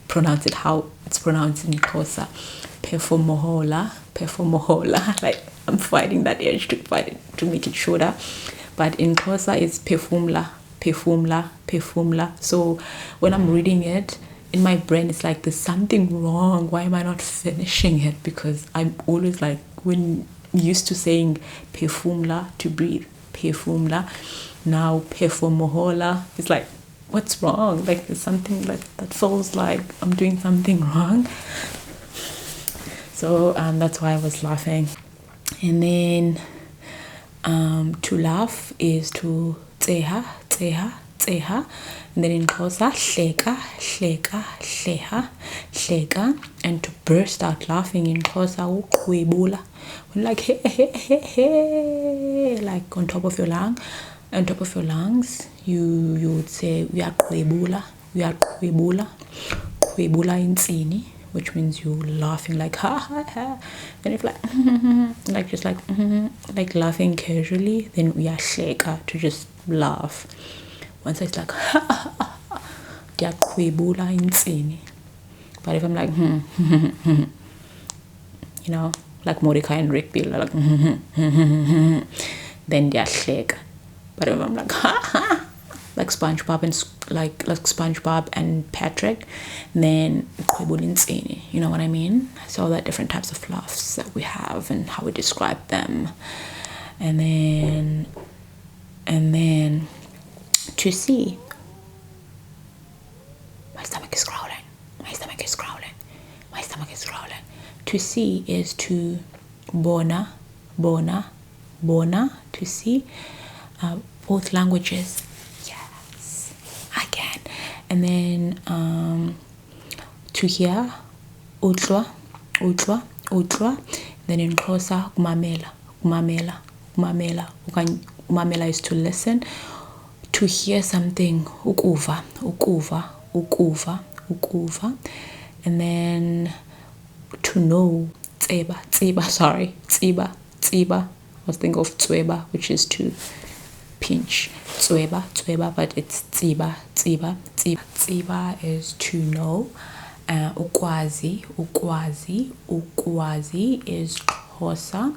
pronounce it how it's pronounced in Xhosa. Performohola. Like I'm fighting that urge to make it shorter, but in Xhosa it's perfumla. So when I'm reading it, in my brain it's like there's something wrong. Why am I not finishing it? Because I'm always like, when used to saying perfumla, to breathe, perfumla, now performohola. It's like, what's wrong? Like there's something like that feels like I'm doing something wrong. So that's why I was laughing. And then to laugh is to tseha. And then in Xhosa, hleka. And to burst out laughing in Xhosa, uqwebula. When like hey, like on top of your lungs, you would say uyaqwebula insini, which means you laughing like ha. Then if like just like laughing casually, then uyahleka, to just laugh. Once it's like ndiyaqwebula insini. But if I'm like you know, like Mordecai and Rigby, like then ndiyahleka. But if I'm like like SpongeBob and Patrick, then qwebula insini. You know what I mean? So all the different types of laughs that we have and how we describe them. And then to see. My stomach is growling. To see is to bona, to see. Both languages. Yes, I can. And then to hear, utlwa. Then in Xhosa, kumamela. Kumamela is to listen. To hear something, ukuva. And then to know, tsiba. I was thinking of tsweba, which is to pinch. Tsweba, but it's tsiba. Tsiba is to know. Ukwazi is Xhosa.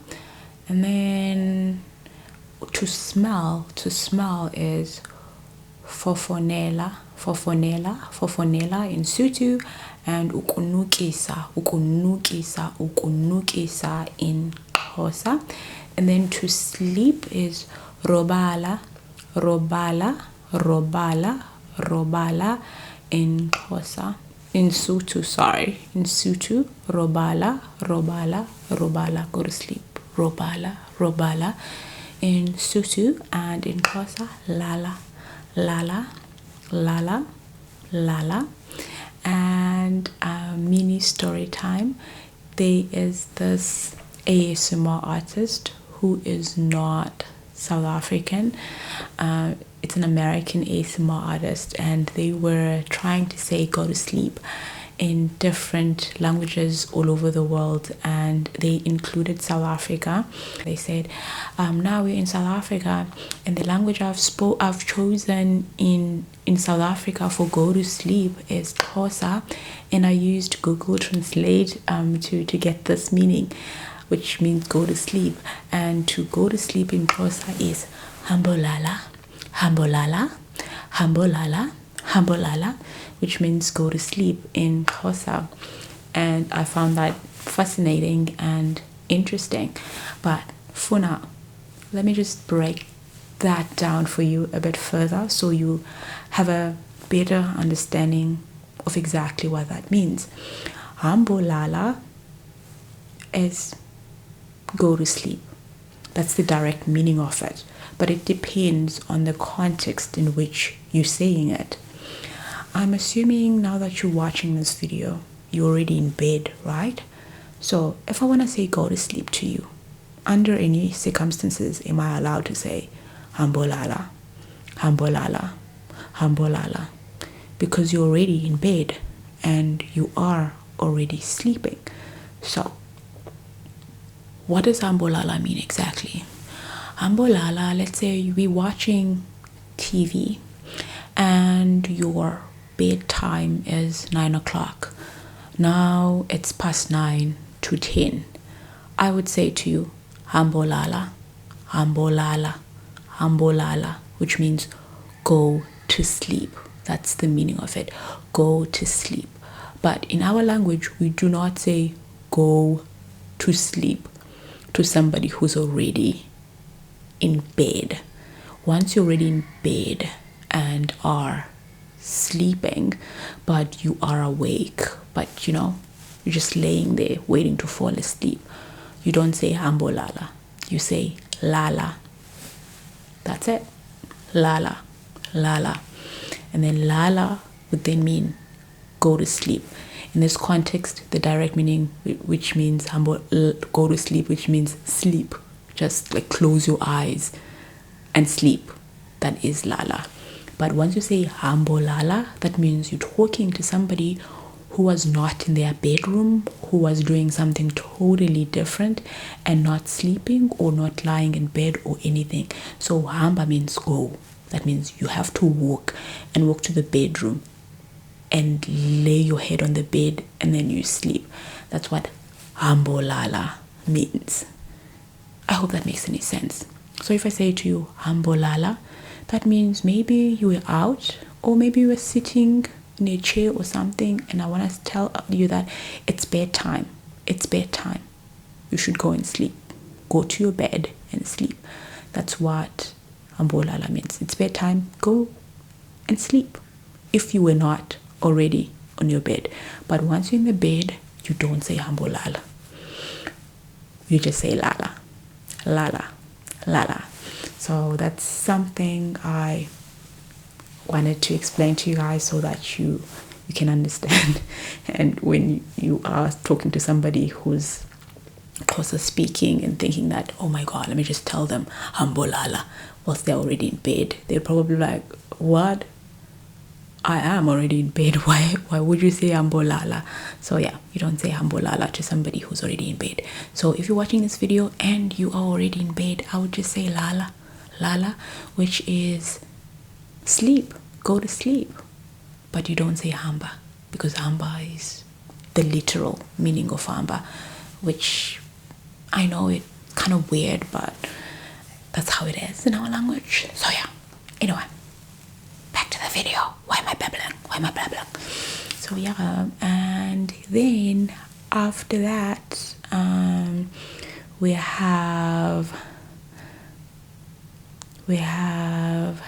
And then to smell is fofonela in Sotho, and ukunukisa in Xhosa. And then to sleep is robala in Xhosa. In Sotho, robala, go to sleep, robala in Sotho. And in Xhosa, lala. and mini story time. There is this ASMR artist who is not South African. It's an American ASMR artist, and they were trying to say go to sleep in different languages all over the world, and they included South Africa. They said, now we're in South Africa, and the language I've chosen in South Africa for go to sleep is Xhosa, and I used Google Translate to get this meaning, which means go to sleep. And to go to sleep in Xhosa is hambolala, hambolala, hambolala, hambolala, which means go to sleep in Xhosa. And I found that fascinating and interesting. But for now, let me just break that down for you a bit further so you have a better understanding of exactly what that means. Hambolala is go to sleep. That's the direct meaning of it. But it depends on the context in which you're saying it. I'm assuming now that you're watching this video, you're already in bed, right? So if I want to say go to sleep to you, under any circumstances am I allowed to say hambolala, hambolala, hambolala? Because you're already in bed and you are already sleeping. So what does hambolala mean exactly? Hambolala, let's say we're watching TV and your bedtime is 9 o'clock. Now it's past 9 to 10. I would say to you, hambolala, hambolala, hambolala, which means go to sleep. That's the meaning of it. Go to sleep. But in our language, we do not say go to sleep to somebody who's already in bed. Once you're already in bed and are sleeping, but you are awake, but you're just laying there waiting to fall asleep, you don't say hambolala, you say lala. That's it. Lala, lala. And then lala would then mean go to sleep. In this context, the direct meaning, which means go to sleep, which means sleep, just like close your eyes and sleep, that is lala. But once you say hambolala, that means you're talking to somebody who was not in their bedroom, who was doing something totally different and not sleeping or not lying in bed or anything. So hamba means go. That means you have to walk to the bedroom and lay your head on the bed and then you sleep. That's what hambolala means. I hope that makes any sense. So if I say to you hambolala, that means maybe you were out or maybe you were sitting in a chair or something, and I want to tell you that it's bedtime. It's bedtime. You should go and sleep. Go to your bed and sleep. That's what hambolala means. It's bedtime. Go and sleep if you were not already on your bed. But once you're in the bed, you don't say hambolala. You just say lala, lala, lala. So that's something I wanted to explain to you guys so that you can understand. And when you are talking to somebody who's Xhosa speaking and thinking that, oh my god, let me just tell them hambolala whilst they're already in bed, they're probably like, what? I am already in bed. Why would you say hambolala? So yeah, you don't say hambolala to somebody who's already in bed. So if you're watching this video and you are already in bed, I would just say lala, lala, which is sleep, go to sleep. But you don't say hamba, because hamba is the literal meaning of hamba, which I know it's kind of weird, but that's how it is in our language. So yeah, anyway, back to the video. Why am I babbling? So yeah, and then after that, we have,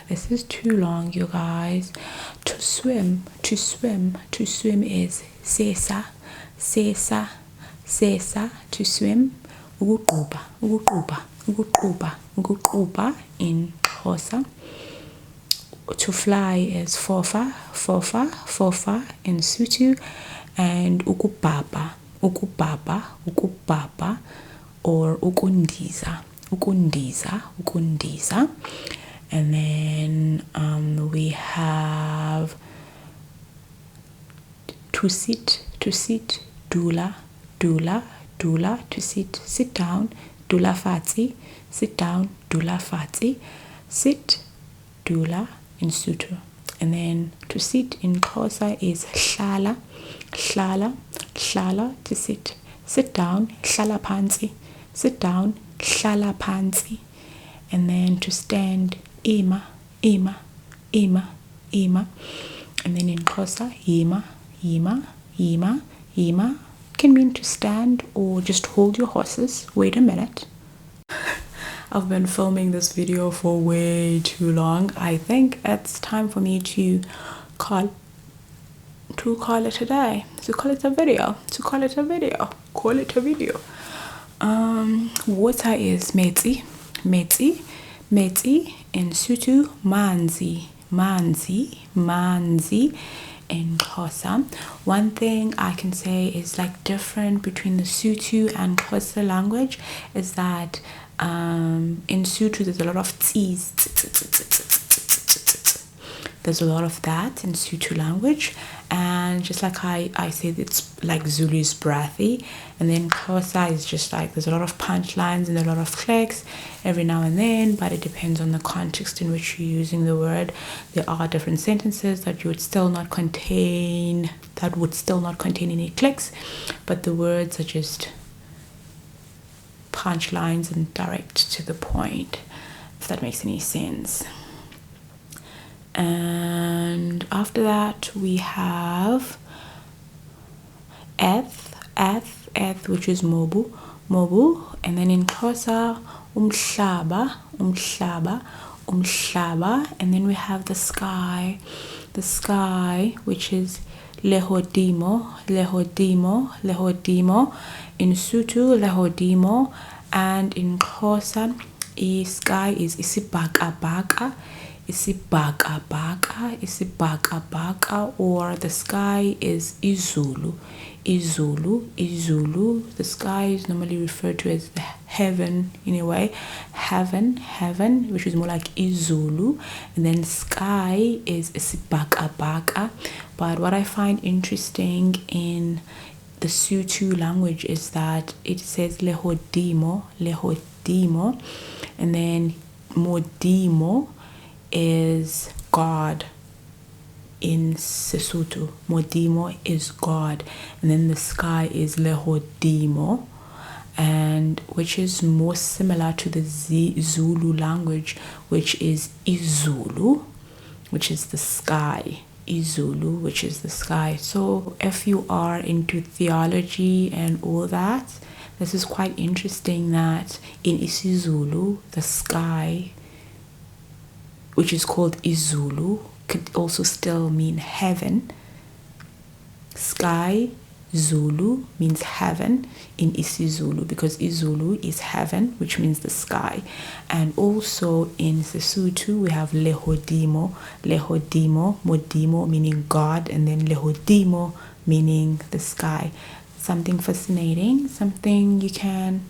this is too long, you guys. To swim is sesa, to swim. Ukuqubha in Xhosa. to fly is fofa, fofa, fofa in Sotho, and ukubhaba, ukubhaba, ukubhaba, or ukundiza, ukundiza, ukundiza. And then we have to sit, dula, dula, dula, to sit down, dula fati, sit down, dula fati, sit, dula in Sotho. And then to sit in Xhosa is hlala, hlala, hlala, to sit down, hlala phansi, sit down, hlala phansi. And then to stand, ima, ima, ima, ima. And then in Xhosa, yima, yima, yima, yima can mean to stand or just hold your horses. Wait a minute. I've been filming this video for way too long. I think it's time for me to call it a day, to call it a video, water is metsi, metsi, metsi in Sotho, manzi, manzi, manzi in Xhosa. One thing I can say is like different between the Sotho and Xhosa language is that in Sotho there's a lot of t's, there's a lot of that in Sotho language, and just like I said, it's like Zulu is breathy, and then Xhosa is just like there's a lot of punchlines and a lot of clicks every now and then, but it depends on the context in which you're using the word. There are different sentences that would still not contain any clicks, but the words are just punchlines and direct to the point, if that makes any sense. And after that we have eth, which is mobu, and then in Xhosa umhlaba, and then we have the sky, which is lehodimo, in Sotho lehodimo, and in Xhosa sky is isibhakabhaka, or the sky is izulu. The sky is normally referred to as the heaven in a way, heaven, which is more like izulu, and then sky is isibhakabhaka. But what I find interesting in the Sotho language is that it says lehodimo, and then modimo is God in Sesotho. Modimo is God, and then the sky is lehodimo, and which is more similar to the Zulu language, which is izulu, which is the sky. Izulu, which is the sky. So if you are into theology and all that, this is quite interesting that in isiZulu the sky, which is called izulu, could also still mean heaven. Sky Zulu means heaven in isiZulu, because izulu is heaven, which means the sky. And also in Sesotho we have lehodimo, modimo meaning God, and then lehodimo meaning the sky. Something fascinating, something you can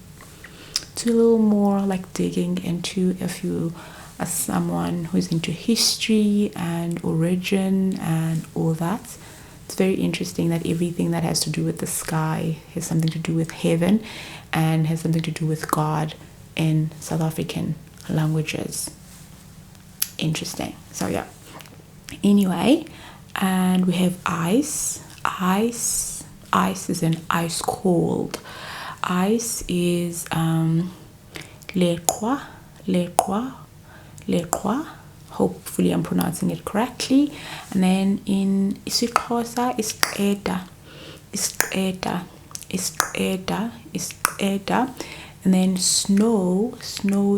do a little more like digging into if you are someone who's into history and origin and all that. It's very interesting that everything that has to do with the sky has something to do with heaven and has something to do with God in South African languages. Interesting. So yeah. Anyway, and we have ice. Ice is an ice cold. Ice is leqwa. Hopefully I'm pronouncing it correctly. And then in isiXhosa is isqeda. And then snow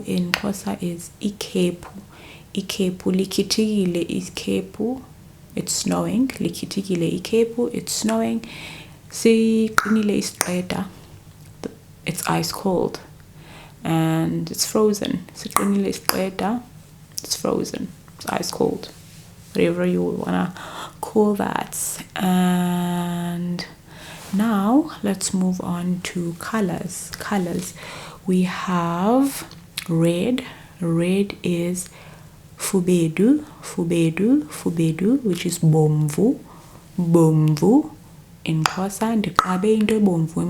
in Xhosa is ikhepu. Likhithikile ikhepu, it's snowing. Likhithikile ikhepu, it's snowing. Siqinile isqeda, it's ice cold and it's frozen. Siqinile isqeda, it's frozen, it's ice cold. whatever you wanna call that. And now let's move on to colors. We have red. Red is fubedu, which is bomvu. In Xhosa, ndiqabe into ebomvu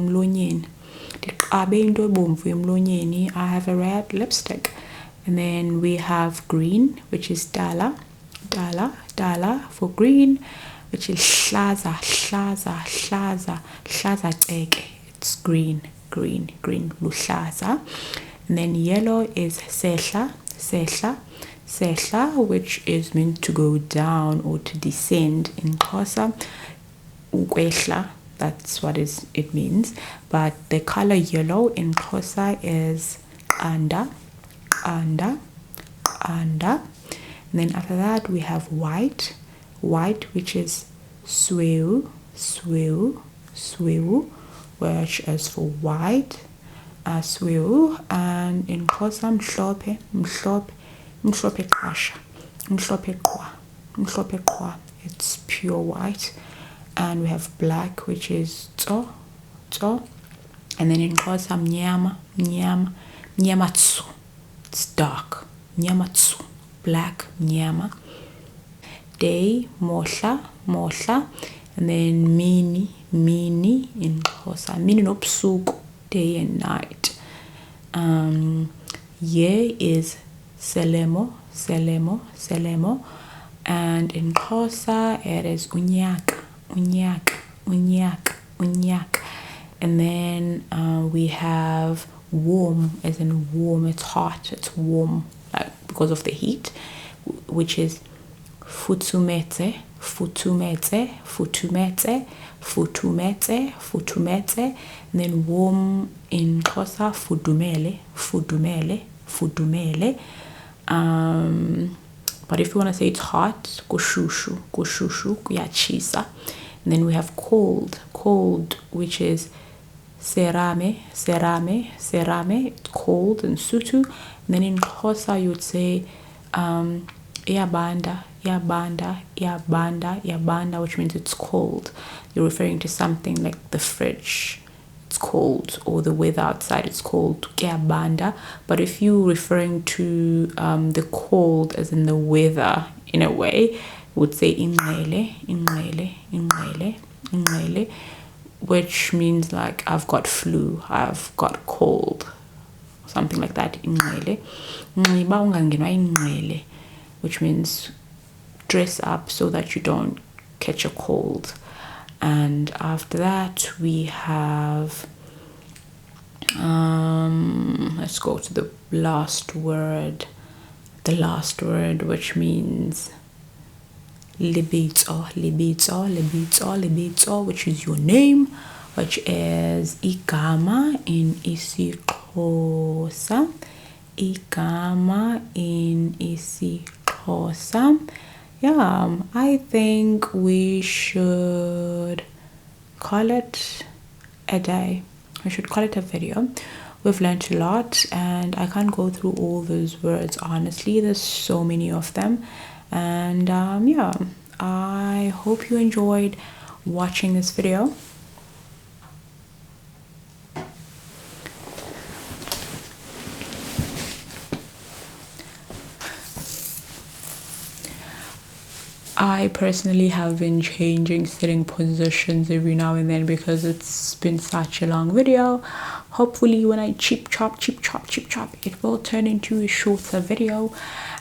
emlonyeni. I have a red lipstick. And then we have green, which is dala for green, which is hlaza ceke. It's green, luhlaza. And then yellow is sehla, which is meant to go down or to descend. In Xhosa, ukwehla, that's what it means. But the color yellow in Xhosa is anda. And then after that we have white, which is sweu, which is for white, sweu. And in Xhosa, mhlophe qwa, it's pure white. And we have black, which is tso. And then in Xhosa, mnyama tsu, it's dark, mnyama tsu, black, mnyama. Day, mohla. And then mini in Xhosa, mini nobusuku, day and night. Ye is selemo. And in Xhosa it is unyaka. And then we have warm, as in warm, it's hot, it's warm, like because of the heat, which is futumetse. And then warm in Xhosa, fudumele. But if you want to say it's hot, kushushu, kuyachisa. And then we have cold, which is serame, it's cold in Sotho. And then in Xhosa you would say iyabanda, which means it's cold. You're referring to something like the fridge, it's cold, or the weather outside, it's cold, kuyabanda. But if you're referring to the cold as in the weather in a way, you would say ingcele, which means like I've got flu, I've got cold, something like that. Ingcele, which means dress up so that you don't catch a cold. And after that we have let's go to the last word, which means libitso, which is your name, which is igama in isiXhosa. Yeah, I think we should call it a day. We should call it a video. We've learned a lot, and I can't go through all those words, honestly. There's so many of them. And yeah, I hope you enjoyed watching this video. I personally have been changing sitting positions every now and then because it's been such a long video. Hopefully when I chip chop, it will turn into a shorter video.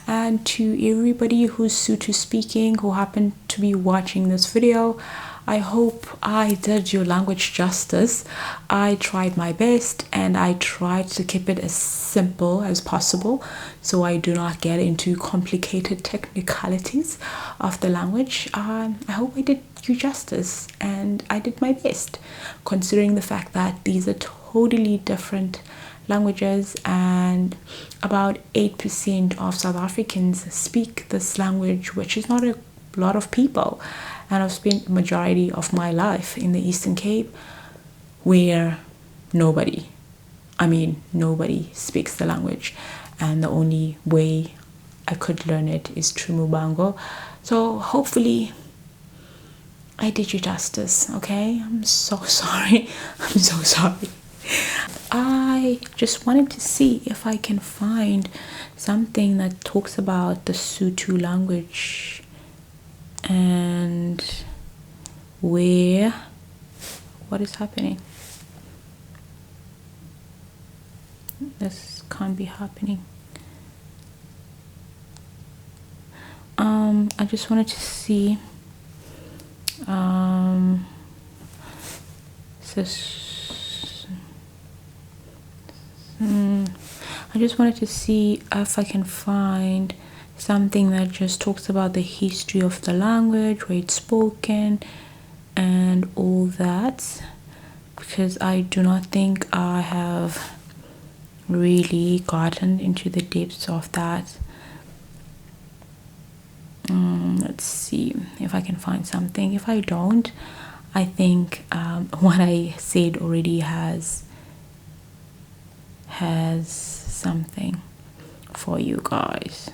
And to everybody who's Sotho speaking who happened to be watching this video, I hope I did your language justice. I tried my best, and I tried to keep it as simple as possible so I do not get into complicated technicalities of the language. I hope I did you justice, and I did my best, considering the fact that these are totally different languages, and about 8% of South Africans speak this language, which is not a lot of people. And I've spent the majority of my life in the Eastern Cape, where nobody speaks the language, and the only way I could learn it is Trumubango. So hopefully I did you justice, okay? I'm so sorry. I'm so sorry. I just wanted to see if I can find something that talks about the Sotho language and what is happening. This can't be happening. I just wanted to see I just wanted to see if I can find something that just talks about the history of the language, where it's spoken and all that, because I do not think I have really gotten into the depths of that. Let's see if I can find something. If I don't, I think what I said already has something for you guys.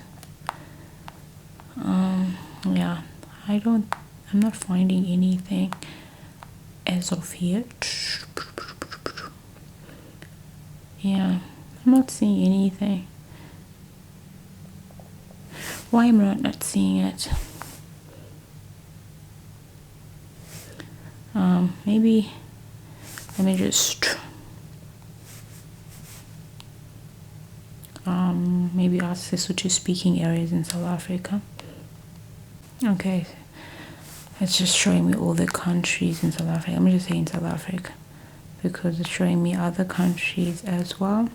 Yeah, I'm not finding anything as of yet. Yeah, I'm not seeing anything. Why am I not seeing it? Maybe let me just maybe ask Sesotho speaking areas in South Africa. Okay, it's just showing me all the countries in South Africa. Let me just say in South Africa, because it's showing me other countries as well.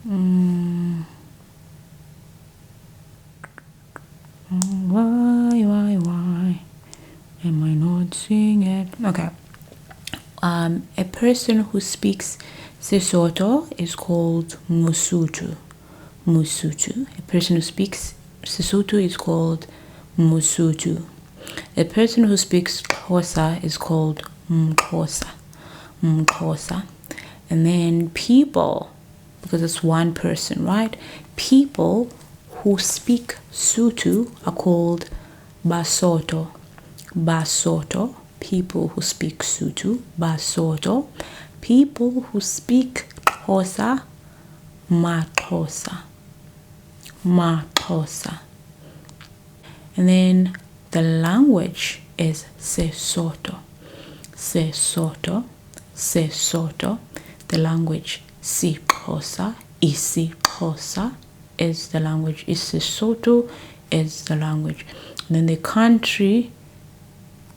Why am I not seeing it? Okay. A person who speaks Sesotho is called Mosotho. A person who speaks Sesotho is called Mosotho. A person who speaks Xhosa is called Mxhosa. And then people, because it's one person, right? People who speak Sotho are called Basotho. People who speak Sotho, Basotho. People who speak Xhosa, Maxhosa. And then the language is Sesotho. The language isiXhosa is the language. Sesotho is the language. And then the country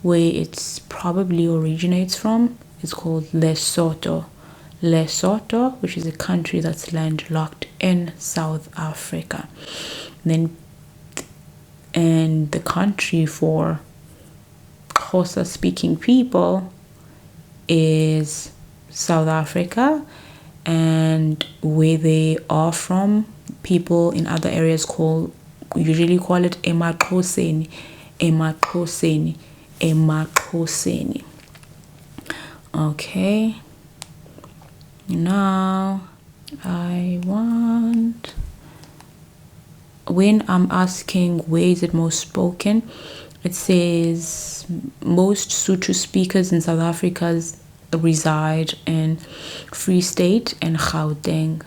where it's probably originates from is called Lesotho, which is a country that's landlocked in South Africa. And the country for Xhosa speaking people is South Africa, and where they are from, people in other areas usually call it Emaxhoseni. Okay, now when I'm asking where is it most spoken, it says most Sotho speakers in South Africa reside in Free State and Gauteng.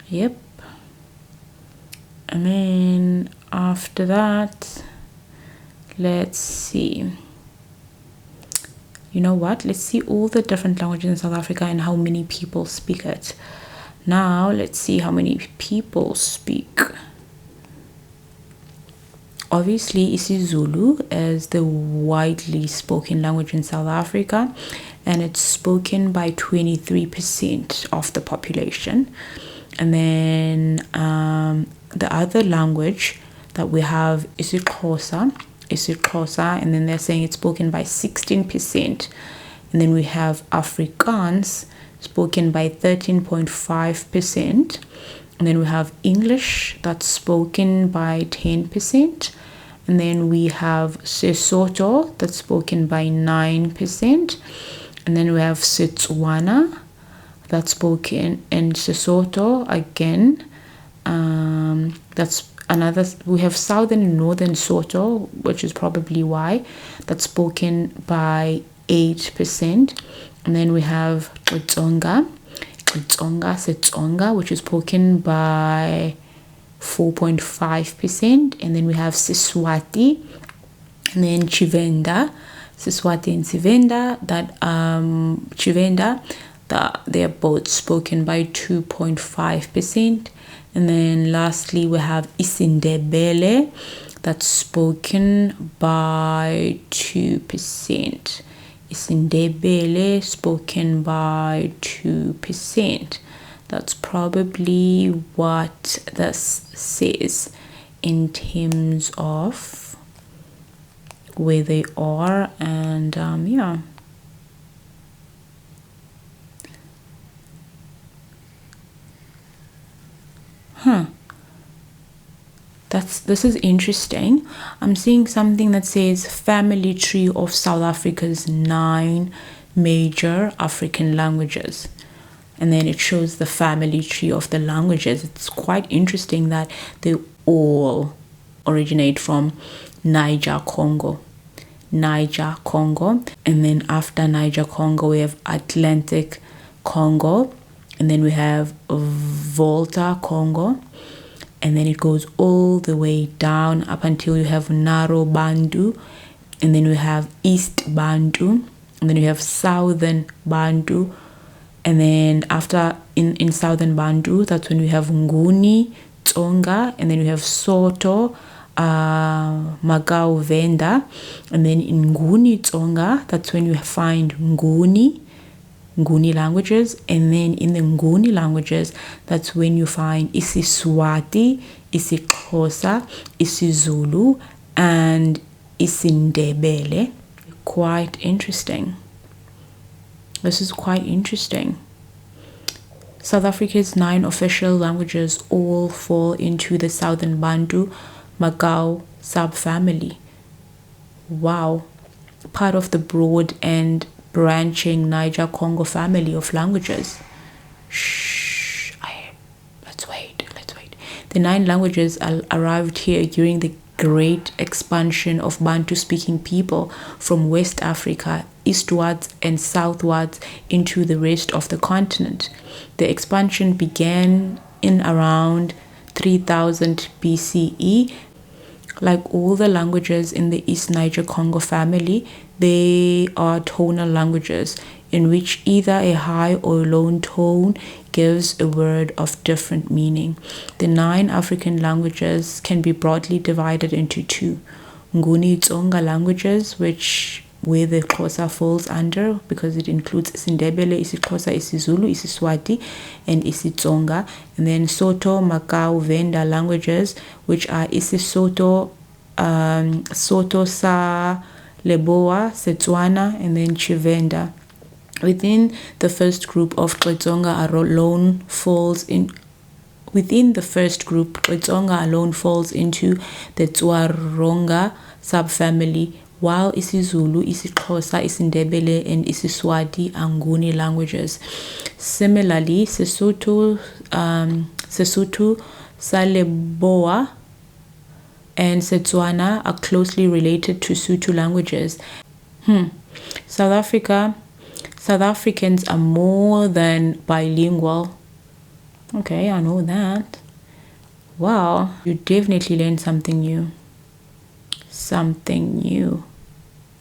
Yep. And then after that, let's see. You know what? Let's see all the different languages in South Africa and how many people speak it. Now, let's see how many people speak. Obviously, isiZulu is the widely spoken language in South Africa, and it's spoken by 23% of the population. And then the other language that we have is isiXhosa, and then they're saying it's spoken by 16%. And then we have Afrikaans, spoken by 13.5%. And then we have English, that's spoken by 10%. And then we have Sesotho, that's spoken by 9%. And then we have Setswana, that's spoken in Sesotho again. That's another. We have southern and northern Sotho, which is probably why, that's spoken by 8%. And then we have Xitsonga, Setsonga, which is spoken by 4.5%. And then we have Siswati, and then Chivenda, Siswati and Chivenda, they're both spoken by 2.5%. And then lastly we have Isindebele, that's spoken by 2%. Isindebele spoken by 2%. That's probably what this says in terms of where they are. And yeah. This is interesting. I'm seeing something that says family tree of South Africa's 9 major African languages. And then it shows the family tree of the languages. It's quite interesting that they all originate from Niger Congo. And then after Niger Congo we have Atlantic Congo, and then we have Volta Congo, and then it goes all the way down up until you have Narrow Bantu, and then we have East Bantu, and then you have Southern Bantu, and then after in Southern Bantu, that's when we have Nguni Tsonga, and then we have Sotho, Magao Venda, and then in Nguni Tsonga, that's when you find Nguni languages, and then in the Nguni languages, that's when you find isiSwati, isiXhosa, isiZulu, and isiNdebele. Quite interesting. This is quite interesting. South Africa's 9 official languages all fall into the Southern Bantu Magao subfamily. Wow. Part of the broad and branching Niger-Congo family of languages. Let's wait. The 9 languages arrived here during the great expansion of Bantu-speaking people from West Africa eastwards and southwards into the rest of the continent. The expansion began in around 3000 BCE. Like all the languages in the East Niger-Congo family, they are tonal languages in which either a high or low tone gives a word of different meaning. The 9 African languages can be broadly divided into 2. Nguni Tsonga languages, where the Xhosa falls under because it includes isiNdebele, isiXhosa, isiZulu, isiSwati, and isiTsonga. And then Sotho Magao Venda languages, which are isiSotho, Sotho Sa Leboa, Setswana, and then Chivenda. Within the first group of Xitsonga alone falls in. Within the first group, Xitsonga alone falls into the Tsaronga subfamily, while isiZulu, isiXhosa, isiNdebele, and isiSwati are Nguni languages. Similarly, Sesotho, Sa Leboa, and Setswana are closely related to Sotho languages. South Africans are more than bilingual. Okay, I know that. Wow, you definitely learned something new.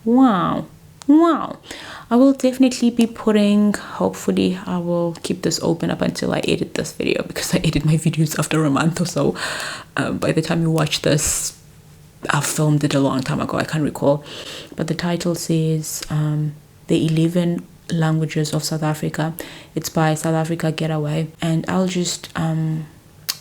Wow. I will definitely be hopefully I will keep this open up until I edit this video, because I edit my videos after a month or so. By the time you watch this, I filmed it a long time ago, I can't recall. But the title says the 11 languages of South Africa. It's by South Africa Getaway, and I'll just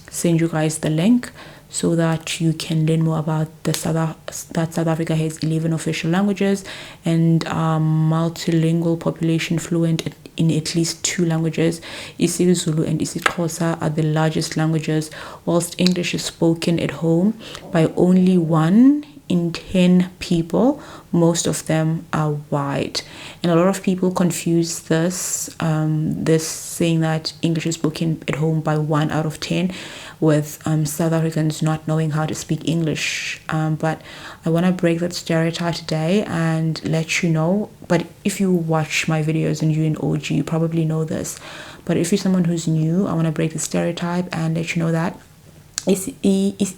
send you guys the link so that you can learn more about that South Africa has 11 official languages and multilingual population fluent in at least 2 languages. isiZulu and isiXhosa are the largest languages, whilst English is spoken at home by only 1 in 10 people, most of them are white. And a lot of people confuse this saying that English is spoken at home by 1 out of 10 with South Africans not knowing how to speak English. But I want to break that stereotype today and let you know. But if you watch my videos and you're an OG, you probably know this. But if you're someone who's new, I want to break the stereotype and let you know that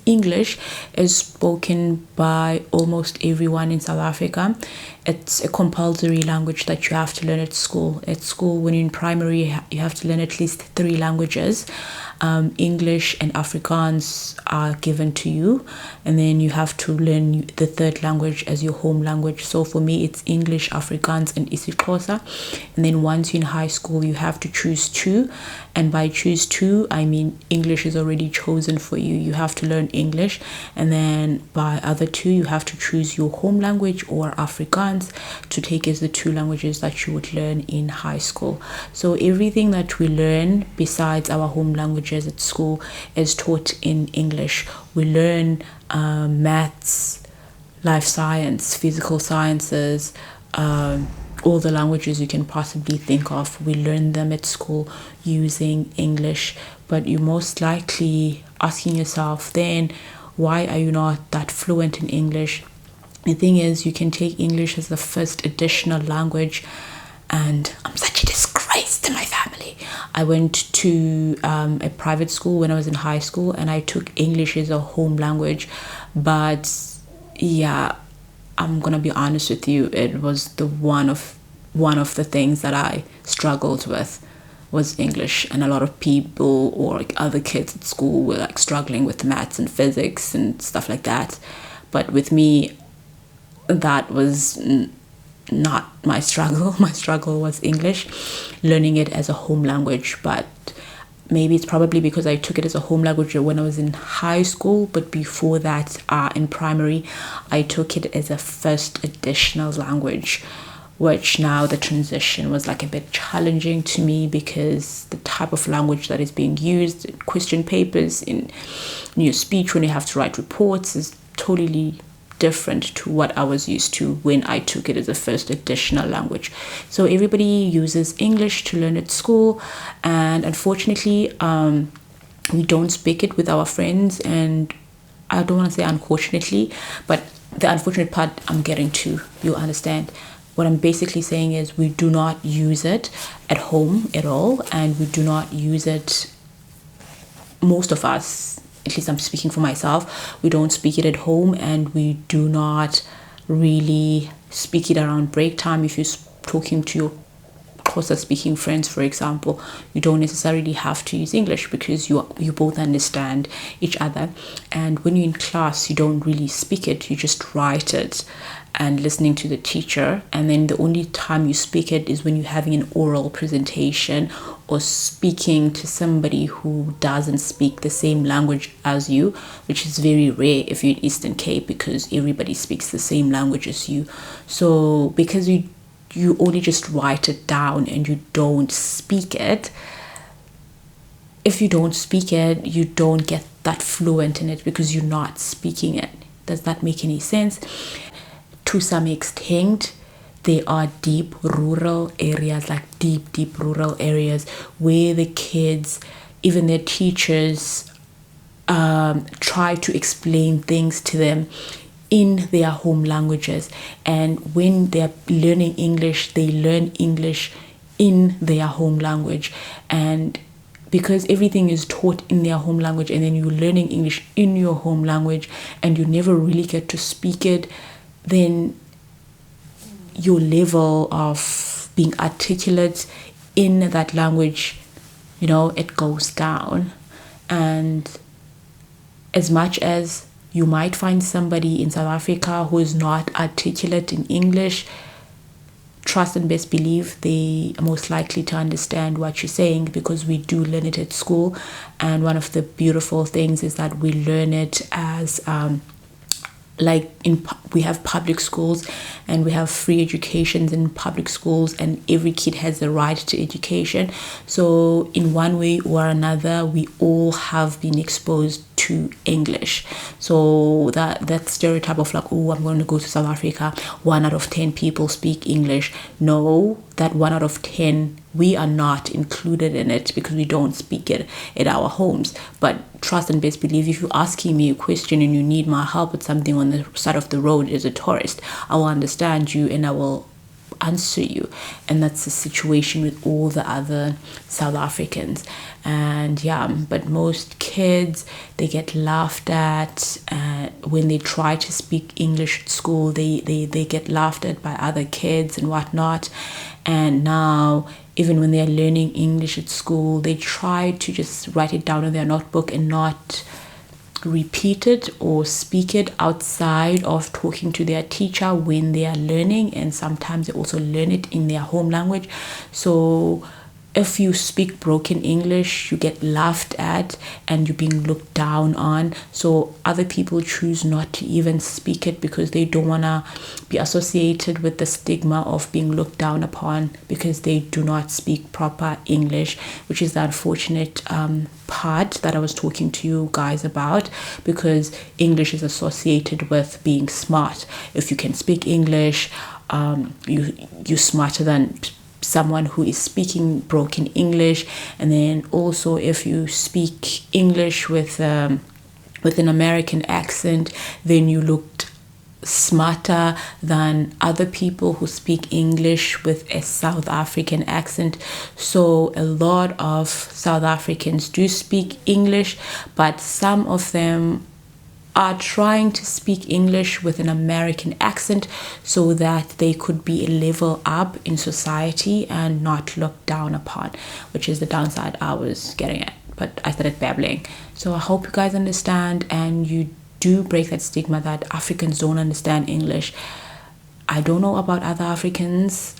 English is spoken by almost everyone in South Africa. It's a compulsory language that you have to learn at school. At school, when you're in primary, you have to learn at least 3 languages. English and Afrikaans are given to you, and then you have to learn the 3rd language as your home language. So for me, it's English, Afrikaans, and isiXhosa. And then once you're in high school, you have to choose 2, and by choose 2, I mean English is already chosen for you. You have to learn English, and then by other 2, you have to choose your home language or Afrikaans to take as the 2 languages that you would learn in high school. So everything that we learn besides our home languages at school is taught in English. We learn maths, life science, physical sciences, all the languages you can possibly think of. We learn them at school using English. But you're most likely asking yourself then, why are you not that fluent in English? The thing is, you can take English as the first additional language, and I'm such a disgrace to my family. I went to a private school when I was in high school, and I took English as a home language. But yeah, I'm gonna be honest with you, it was the one of the things that I struggled with was English. And a lot of people or like other kids at school were like struggling with maths and physics and stuff like that. But with me, that was not my struggle. My struggle was English, learning it as a home language. But maybe it's probably because I took it as a home language when I was in high school. But before that, in primary, I took it as a first additional language, which now the transition was like a bit challenging to me because the type of language that is being used in question papers, in your speech when you have to write reports, is totally different to what I was used to when I took it as a first additional language. So everybody uses English to learn at school, and unfortunately we don't speak it with our friends. And I don't want to say unfortunately, but the unfortunate part I'm getting to, you'll understand. What I'm basically saying is we do not use it at home at all, and we do not use it, most of us, at least I'm speaking for myself, we don't speak it at home, and we do not really speak it around break time. If you're talking to your Xhosa speaking friends, for example, you don't necessarily have to use English because you both understand each other. And when you're in class, you don't really speak it, you just write it and listening to the teacher. And then the only time you speak it is when you're having an oral presentation or speaking to somebody who doesn't speak the same language as you, which is very rare if you're in Eastern Cape because everybody speaks the same language as you. So because you only just write it down and you don't speak it, if you don't speak it, you don't get that fluent in it because you're not speaking it. Does that make any sense? To some extent, there are deep rural areas, like deep rural areas where the kids, even their teachers, try to explain things to them in their home languages. And when they're learning English, they learn English in their home language. And because everything is taught in their home language, and then you're learning English in your home language and you never really get to speak it, then your level of being articulate in that language, it goes down. And as much as you might find somebody in South Africa who is not articulate in English, trust and best believe they are most likely to understand what you're saying because we do learn it at school. And one of the beautiful things is that we learn it as we have public schools and we have free educations in public schools, and every kid has the right to education. So in one way or another, we all have been exposed to English. So that stereotype of like, oh, I'm going to go to South Africa, 1 out of 10 people speak English. No, that 1 out of 10, we are not included in it because we don't speak it at our homes. But trust and best believe, if you're asking me a question and you need my help with something on the side of the road as a tourist, I will understand you and I will answer you. And that's the situation with all the other South Africans. And yeah, but most kids, they get laughed at when they try to speak English at school. They get laughed at by other kids and whatnot. And now even when they're learning English at school, they try to just write it down in their notebook and not repeat it or speak it outside of talking to their teacher when they are learning. And sometimes they also learn it in their home language. So if you speak broken English, you get laughed at and you're being looked down on. So other people choose not to even speak it because they don't want to be associated with the stigma of being looked down upon because they do not speak proper English, which is the unfortunate part that I was talking to you guys about, because English is associated with being smart. If you can speak English, you're smarter than someone who is speaking broken English. And then also if you speak English with an American accent, then you looked smarter than other people who speak English with a South African accent. So a lot of South Africans do speak English, but some of them are trying to speak English with an American accent so that they could be a level up in society and not looked down upon, which is the downside I was getting at. But I started babbling. So I hope you guys understand and you do break that stigma that Africans don't understand English. I don't know about other Africans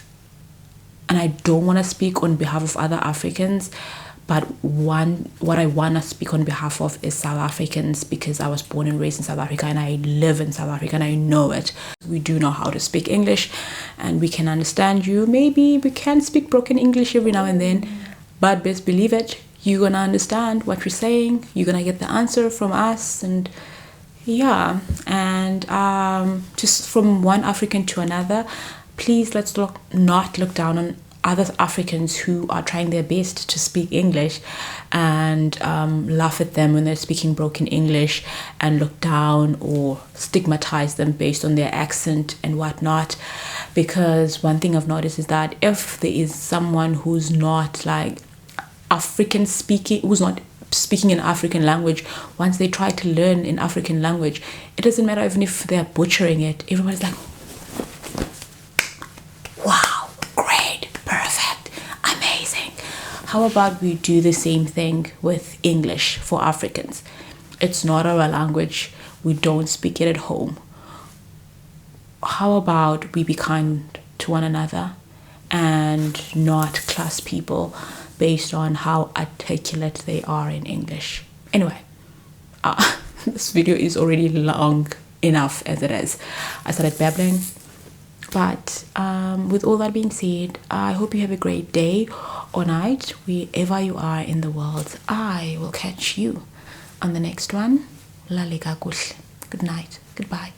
and I don't want to speak on behalf of other Africans. But what I want to speak on behalf of is South Africans, because I was born and raised in South Africa and I live in South Africa and I know it. We do know how to speak English and we can understand you. Maybe we can speak broken English every now and then, but best believe it, you're going to understand what we're saying. You're going to get the answer from us. And yeah, and just from one African to another, please let's not look down on other Africans who are trying their best to speak English and laugh at them when they're speaking broken English and look down or stigmatize them based on their accent and whatnot. Because one thing I've noticed is that if there is someone who's not like African speaking, who's not speaking an African language, once they try to learn an African language, it doesn't matter even if they're butchering it. Everybody's like, wow, great, perfect, amazing. How about we do the same thing with English for Africans? It's not our language. We don't speak it at home. How about we be kind to one another and not class people based on how articulate they are in English? Anyway, this video is already long enough as it is. I started babbling. But with all that being said, I hope you have a great day or night, wherever you are in the world. I will catch you on the next one. Lalega kuhle. Good night. Goodbye.